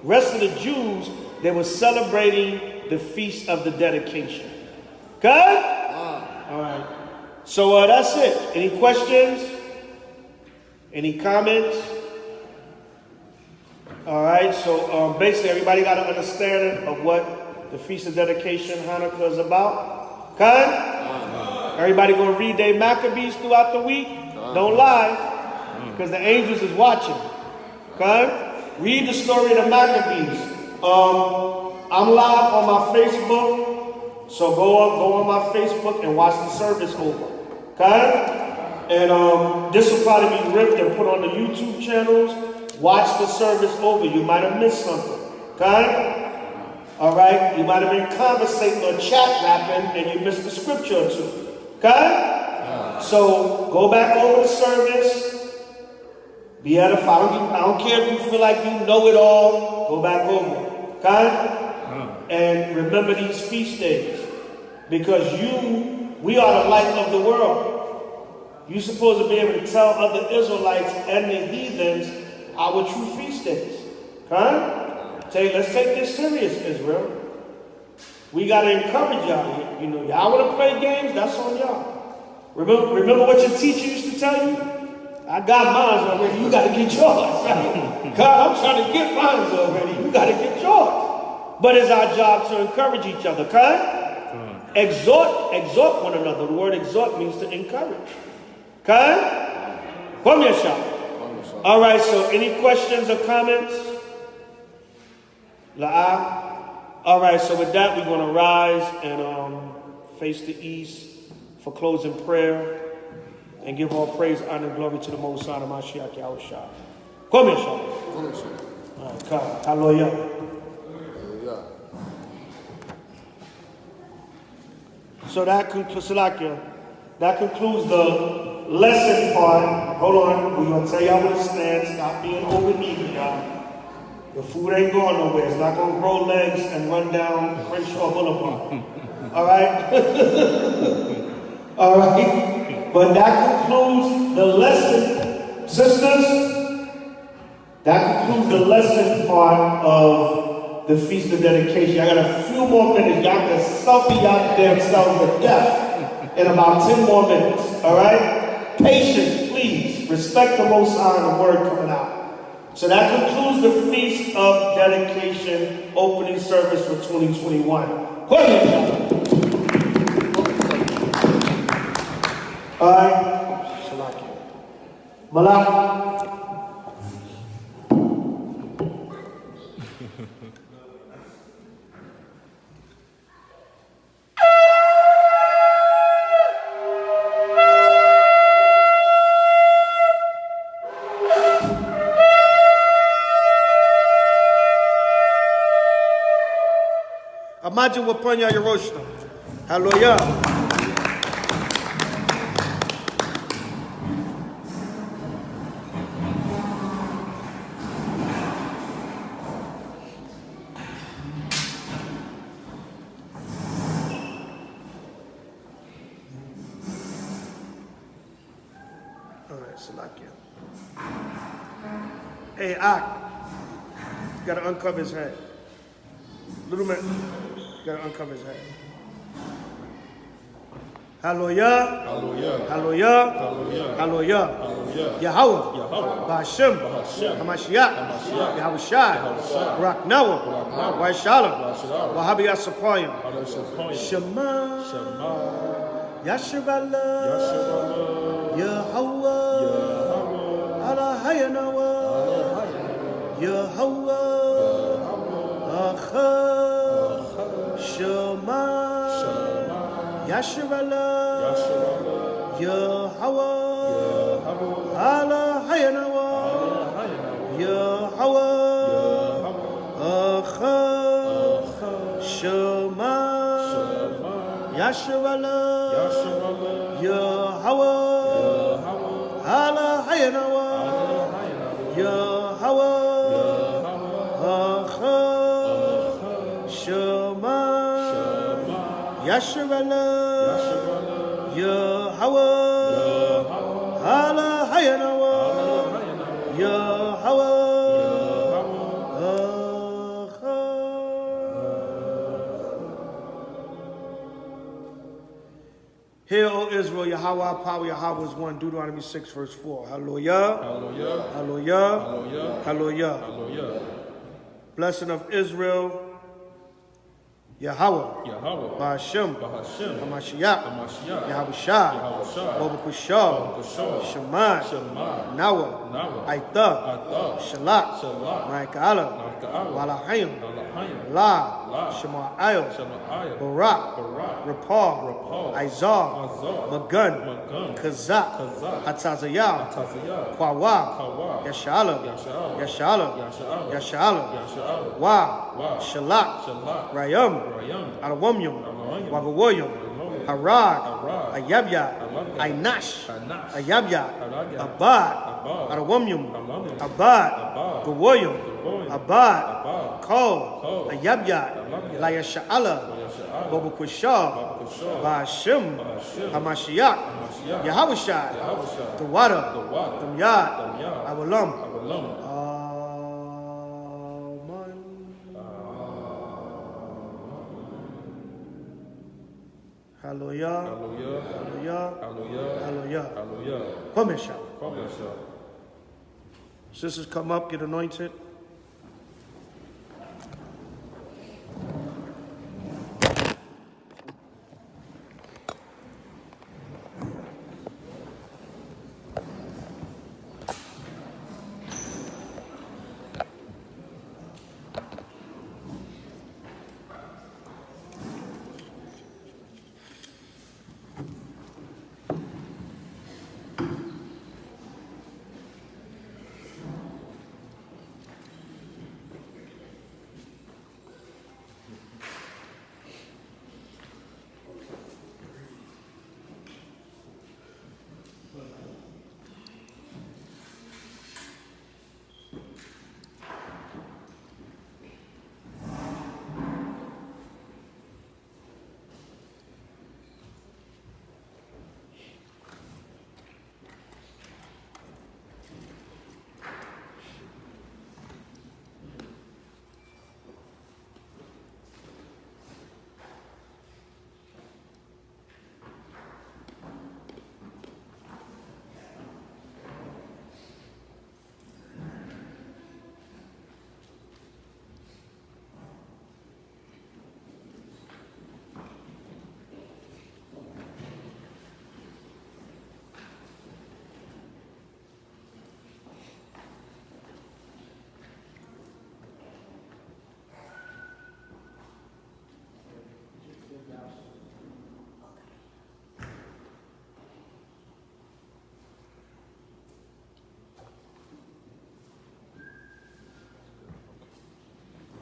rest of the Jews, they were celebrating the Feast of the Dedication. Good? All right. So that's it. Any questions? Any comments? All right, so basically everybody got an understanding of what the Feast of Dedication Hanukkah is about. Okay? Everybody gonna read their Maccabees throughout the week? Don't lie, because the angels is watching. Okay? Read the story of the Maccabees. I'm live on my Facebook, so go on my Facebook and watch the service over. Okay? And this will probably be ripped and put on the YouTube channels. Watch the service over. You might have missed something. Okay? All right? You might have been conversating or chat rapping and you missed the scripture or two. Okay? So go back over the service. Be edified. I don't care if you feel like you know it all. Go back over it. Okay? And remember these feast days. Because we are the light of the world. You're supposed to be able to tell other Israelites and the heathens our true feast days. Okay? Let's take this serious, Israel. We got to encourage y'all. You know, y'all want to play games? That's on y'all. Remember what your teacher used to tell you? I got mine already. You got to get yours. God, I'm trying to get mine already. You got to get yours. But it's our job to encourage each other. Okay? Exhort one another. The word exhort means to encourage. Okay? Come here, shop. All right, so any questions or comments? All right, so with that, we're going to rise and face the east for closing prayer and give all praise, honor, and glory to the Most High, Mashiach Yahushua. Come here, Sean. All right, come. Hallelujah. So that concludes the lesson part. Hold on, we're gonna tell y'all where to stand. Stop being overeating, y'all. The food ain't going nowhere. It's not gonna grow legs and run down Crenshaw Boulevard. All right? All right. But that concludes the lesson, sisters. That concludes the lesson part of the Feast of Dedication. I got a few more minutes. Y'all can suffer y'all damn selves to death in about 10 more minutes. All right? Patience, please. Respect the Most High and the word coming out. So that concludes the Feast of Dedication opening service for 2021. All right. Malak. Imagine what Panya Yeroshna. Hallelujah. All right, Salakia. Hey, Ak. You gotta uncover his head. Little man. Gotta uncover his head. Hallelujah. Hallelujah. Hallelujah. Hallelujah. Hallelujah. Hallelujah. Yahweh. Yahweh. Ba'ashem. Ba'ashem. Hamashiach. Yahushai. Barak Noah. Wa Shalom. Wahabi Asapayim. Shema. Yashav Allah. Yahweh. Allah Hayanawa. Yahweh. Achad. Shema, Yashavala, Yahweh, Allah Hayanawa, Yahweh, Achad, Shema, Yashavala, Yahweh, Allah Hayanawa, Yahweh, Achad, Shema. Yashavala, Yahweh, Allah Hayanawa, Yahweh, Hear, O Israel, Yahweh, power, Yahweh is one. Deuteronomy 6, verse 4. Hallelujah. Hallelujah. Hallelujah. Hallelujah. Hallelujah. Hallelujah. Blessing of Israel, Yahweh, Yahweh, Ba'ashem, Bahashem, Hamashiach, Hamashiach, Yahushua, Yahushua, Bobakushah, Bobakushah, Shemai, Shemai, Nawa, Nawa, Aitha, Atha, Shalak, Shalak, Maikala, Maika'ala, Walahayim, Walahayim, La, La, Shema'ayel, Shemaiah, Barak, Barak, Rapal, Rapal, Izar, Azar, Magun, Magun, Kazak, Kazak, Hatazayah, Taziyah, Kwawa, Kawa, Yashala, Yasha'ala, Yashala, Yasha'ala, Yashala, Yasha'ala, Wa, Wa, Shalak, Shalak, Rayam, Rayam, Arawamyum, Arawamyum, Wagawoyum, Wagawoyum, Harag, Harag, Ayabya, Ayabya, Ainash, Ainash, Ayabya, Ayabya, Abad, Abad, Arawamyum, Arawamyum, Abad, Abad, Gawoyum, Gawoyum, Abad, Abad, Kol, Kol, Ayabya, Ayabya, Layasha'ala, Yasha'ala, Bobakushah, Babakushah, Ba'ashem, Ba'ashem, Hamashiach, Hamashiach, Yahushua, Yahushua, the water, the water, Dumyad, Dumyad, Awalam, Awalam, Amen. Hallelujah. Hallelujah, Hallelujah. Hallelujah, Hallelujah. Hallelujah. Permission. Hallelujah. Sisters, come up, get anointed.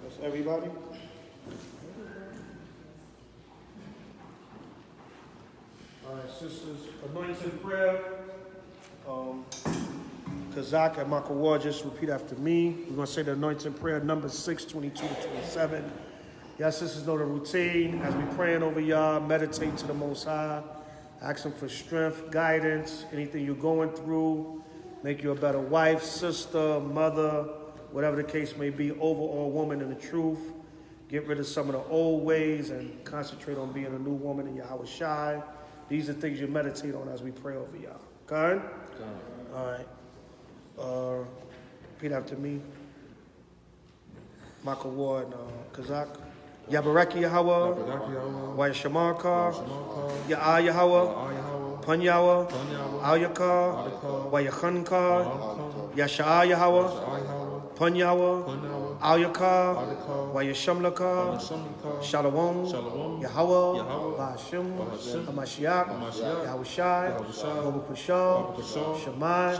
That's everybody. All right, sisters, anointing prayer. Kazak and Makawar, just repeat after me. We're going to say the anointing prayer, number 6, 22 to 27. Y'all sisters know the routine. As we praying over y'all, meditate to the Most High. Ask Him for strength, guidance, anything you're going through. Make you a better wife, sister, mother, whatever the case may be, overall woman in the truth. Get rid of some of the old ways and concentrate on being a new woman in Yahushua. These are things you meditate on as we pray over y'all. Good? All right. Repeat after me. Michael Ward, Kazak. Yabareki Yahweh. Wayashamarka. Ya'a Yahweh. Panyawa. Al-Yakar. Wayachanka. Yasha'a Yahweh. Panyawa. Al-Yakar. Wayashamlaka. Shalom. Yahweh. Ba'ashem. Hamashiach. Yahushai. Bobakushah. Shemai.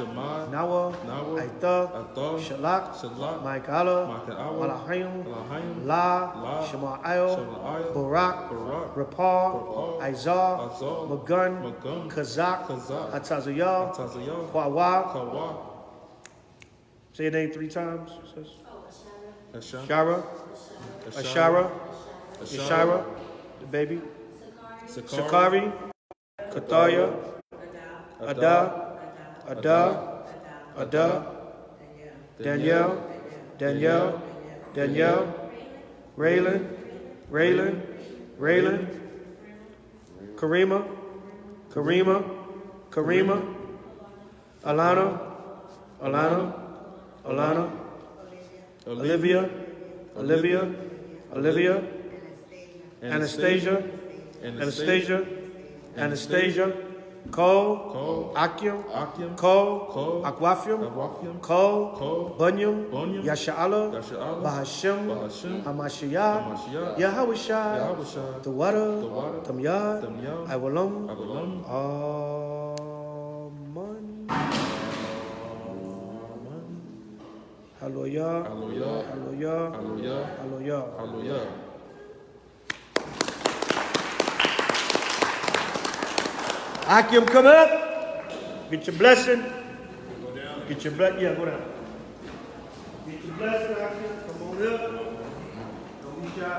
Nawa. Aitha. Shalak. Maikala. Walahayim. La. Shema'ayel. Barak. Rapal. Izar. Magun. Kazak. Hatazayah. Kwawa. Say your name 3 times. Shara. Ashara. Ishara. The baby. Sakari. Kataya. Ada. Danielle. Raylan. Karima. Alana. Olivia. Olivia, Anastasia, Cole, Akim, Cole, Aquafium, Cole, Bunyam, Yasha'ala, Bahashim, Hamashiach, Yahawashai, Tawada, Tamyad, Iwalam, Amen. Hallelujah, hallelujah. Akim, come up. Get your blessing. Get your blessing. Yeah, go down. Get your blessing, Akim. Come on up. Don't be shy.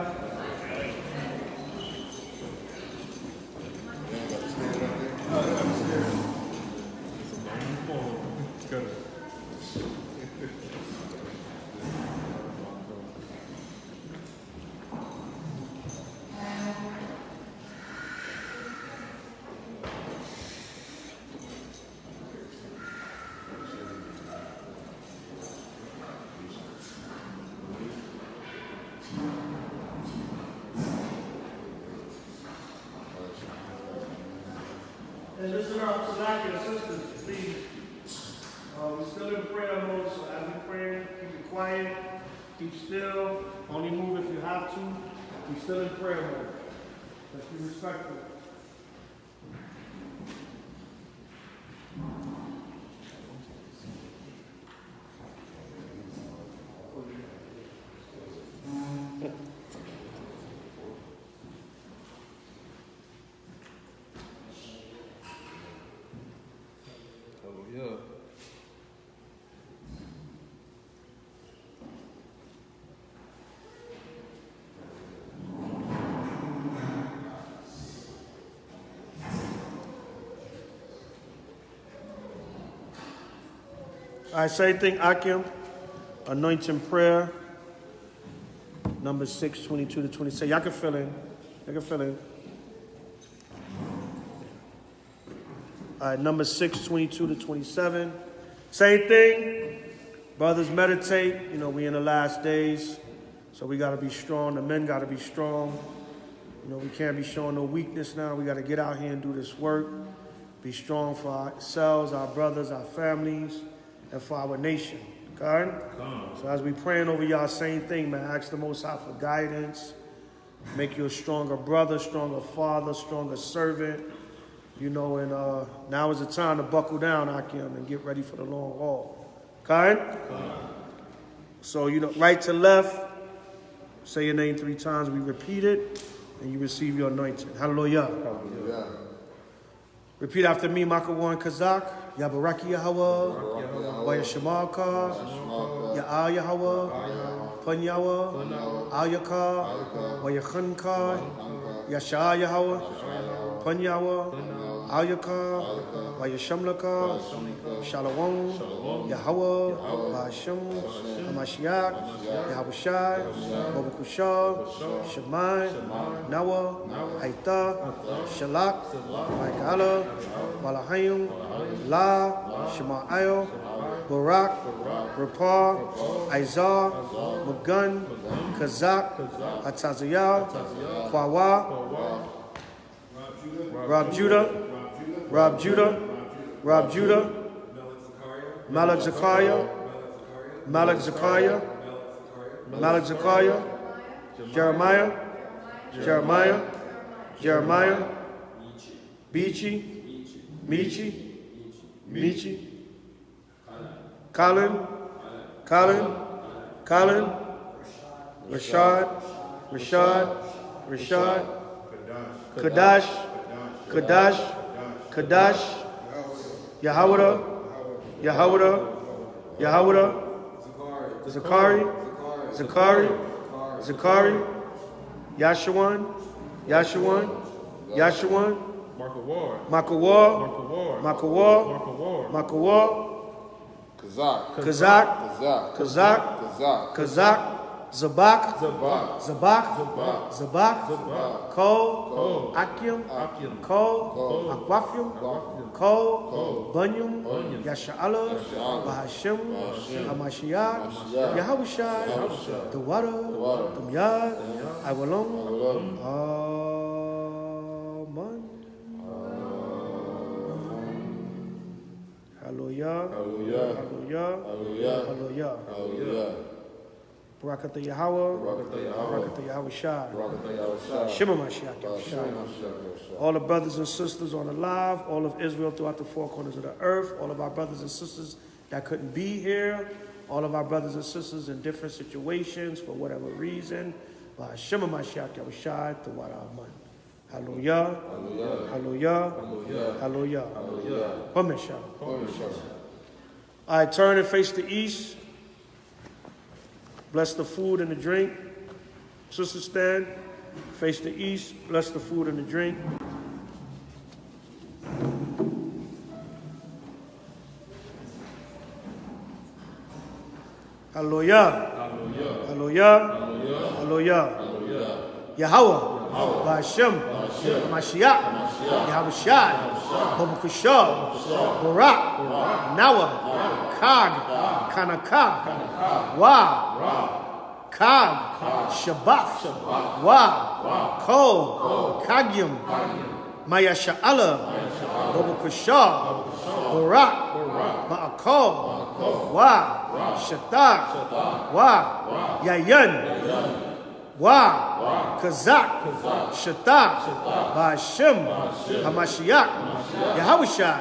And listen up, Salakia sisters, please. We're still in prayer mode, so as we pray, keep it quiet, keep still, only move if you have to. We're still in prayer mode. Let's be respectful. All right, same thing, Akim. Anointing prayer. Numbers 6, 22 to 27. Y'all can fill in. All right, Numbers 6, 22 to 27. Same thing. Brothers, meditate. You know, we in the last days, so we got to be strong. The men got to be strong. You know, we can't be showing no weakness now. We got to get out here and do this work. Be strong for ourselves, our brothers, our families, and for our nation. Okay? So as we praying over y'all, same thing, man. Ask the Most High for guidance. Make you a stronger brother, stronger father, stronger servant. You know, and now is the time to buckle down, Akim, and get ready for the long haul. Okay? So, you know, right to left, say your name 3 times. We repeat it, and you receive your anointing. Hallelujah. Hallelujah. Repeat after me, Maccabees and Kazakh. Yabaraki Yahweh, Wayashamaka, Ya'al Yahweh, Punyawa, Ayaka, Wayakhanka, Yasha Yahweh, Punyawa, Ayaka, Wayashamlaka, Shalom, Yahweh, Basham, Hamashiach, Yahabushai, Bobakusha, Shemai, Nawa, Haita, Shalak, Maikala, Malahayim, La, Shema'ayo, Barak, Rapar, Izar, Magun, Kazak, Atazayah, Kwawa, Rob Judah, Malak Zakaria, Jeremiah, Michi, Colin, Rashad, Kadash, Yahawada, Zakari, Yashawan, Makawar, Kazak, Zabak, Zabak, Zabak, Zabak, Zabak, Zabak, Kol, Akim, Kol, Aquafium, Kol, Bunyum, Yasha'Allah, Bahashim, Hamashiach, Yahushai, the water, the Miyad, Awalom, Amen. Hallelujah, Hallelujah, Hallelujah, Hallelujah, Hallelujah. Hallelujah. Barakatah Yahweh, Barakatah Yahushai, Shema Mashiach Yahushai. All the brothers and sisters on the live, all of Israel throughout the four corners of the earth, all of our brothers and sisters that couldn't be here, all of our brothers and sisters in different situations for whatever reason, by Shema Mashiach Yahushai, the Wada Aman. Hallelujah, Hallelujah, Hallelujah, Hallelujah. All right, turn and face the east. Bless the food and the drink. Sister stand, face the east, bless the food and the drink. Hallelujah. Hallelujah. Hallelujah. Yahweh, Ba'ashem, Mashiach, Yahushai, Babukushah, Barak, Nawa, Kag, Kanaka, Wa, Kag, Shabbat, Wa, Kol, Kagyum, Mayasha'Allah, Babukushah, Barak, Ma'akol, Wa, Shatak, Wa, Yayan, Wa, Kazak, Shatak, Ba'ashem, Hamashiach, Yahushai,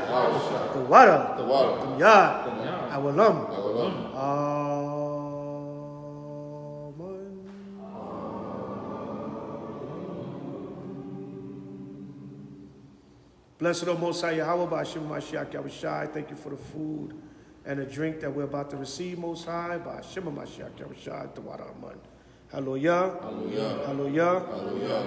the water, the Yad, Awalam. Amen. Blessed O Most High Yahweh, Ba'ashem, Hamashiach, Yahushai. Thank you for the food and the drink that we're about to receive, Most High. Ba'ashem, Hamashiach, Yahushai, the water, Amen. Hallelujah. Hallelujah. Hallelujah.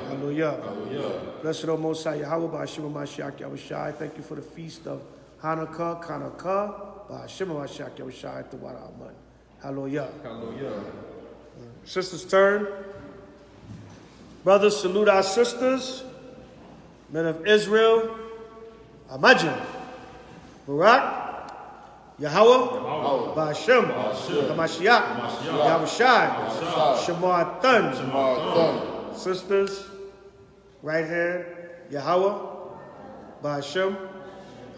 Hallelujah. Hallelujah. Blessed O Most High Yahweh, Ba'ashem Mashiach Yahushai. Thank you for the feast of Hanukkah, Ba'ashem Mashiach Yahushai, the Wada Aman. Hallelujah. Hallelujah. Sisters turn. Brothers, salute our sisters. Men of Israel. Imagine. Barak. Yahweh, Ba'ashem, Hamashiach, Yahushai, Shema. Sisters, right hand, Yahweh, Ba'ashem,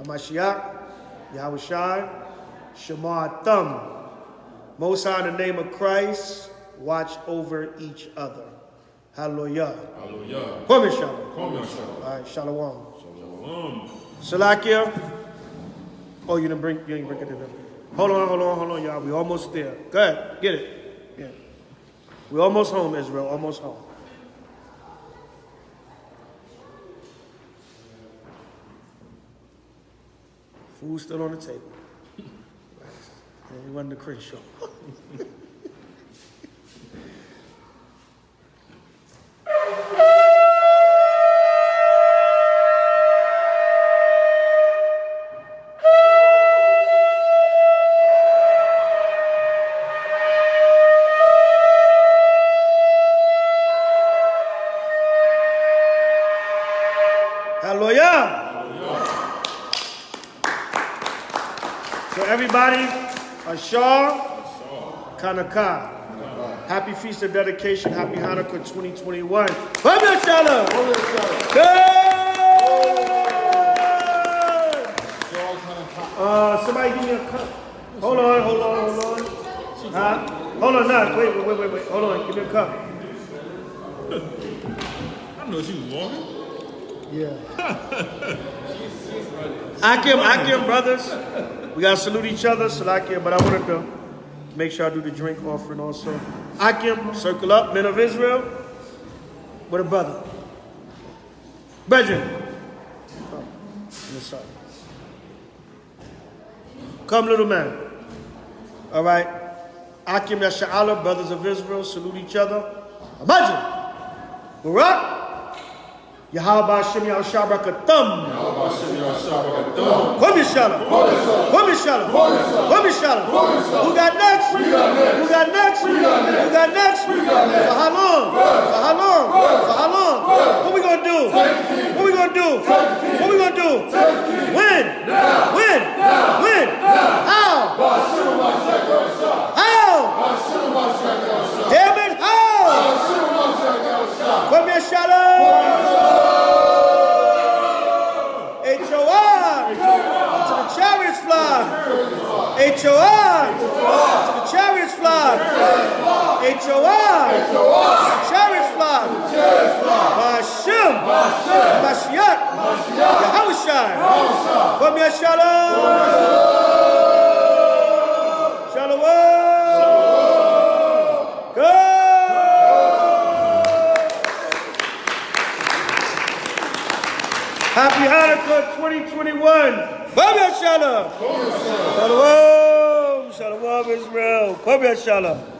Hamashiach, Yahushai, Shema. Most High, in the name of Christ, watch over each other. Hallelujah. Hallelujah. Come shalom. All right, shalom. Shalom. Salakia. Oh, you ain't bring it in. Hold on, y'all. We almost there. Go ahead, get it. Yeah. We almost home, Israel. Almost home. Food still on the table. It wasn't the Chris show. So everybody, Ashar, Kanaka. Happy Feast of Dedication. Happy Hanukkah 2021. Somebody give me a cup. Hold on. Huh? Hold on, no. Wait. Hold on, give me a cup. I know she was walking. Yeah. Akim, brothers. We gotta salute each other, Salakia, but I wanted to make sure I do the drink offering also. Akim, circle up, men of Israel. With a brother. Brethren. Come. On this side. Come, little man. All right. Akim Yasha'Allah, brothers of Israel, salute each other. Imagine. Barak. Yahweh Hashem Yahushua Barakatum. Kwame Shalom. Kwame Shalom. Kwame Shalom. Who got next? Who got next? Who got next? For how long? For how long? For how long? What we gonna do? What we gonna do? What we gonna do? When? When? When? How? How? Damn it, how? Kwame Shalom. H.O.I. to the chariots fly. H.O.I. to the chariots fly. H.O.I. to the chariots fly. Ba'ashem. Mashiach. Yahushai. Kwame Shalom. Shalom. Good. Happy Hanukkah 2021. Kwame Shalom. Shalom. Shalom Israel. Kwame Shalom.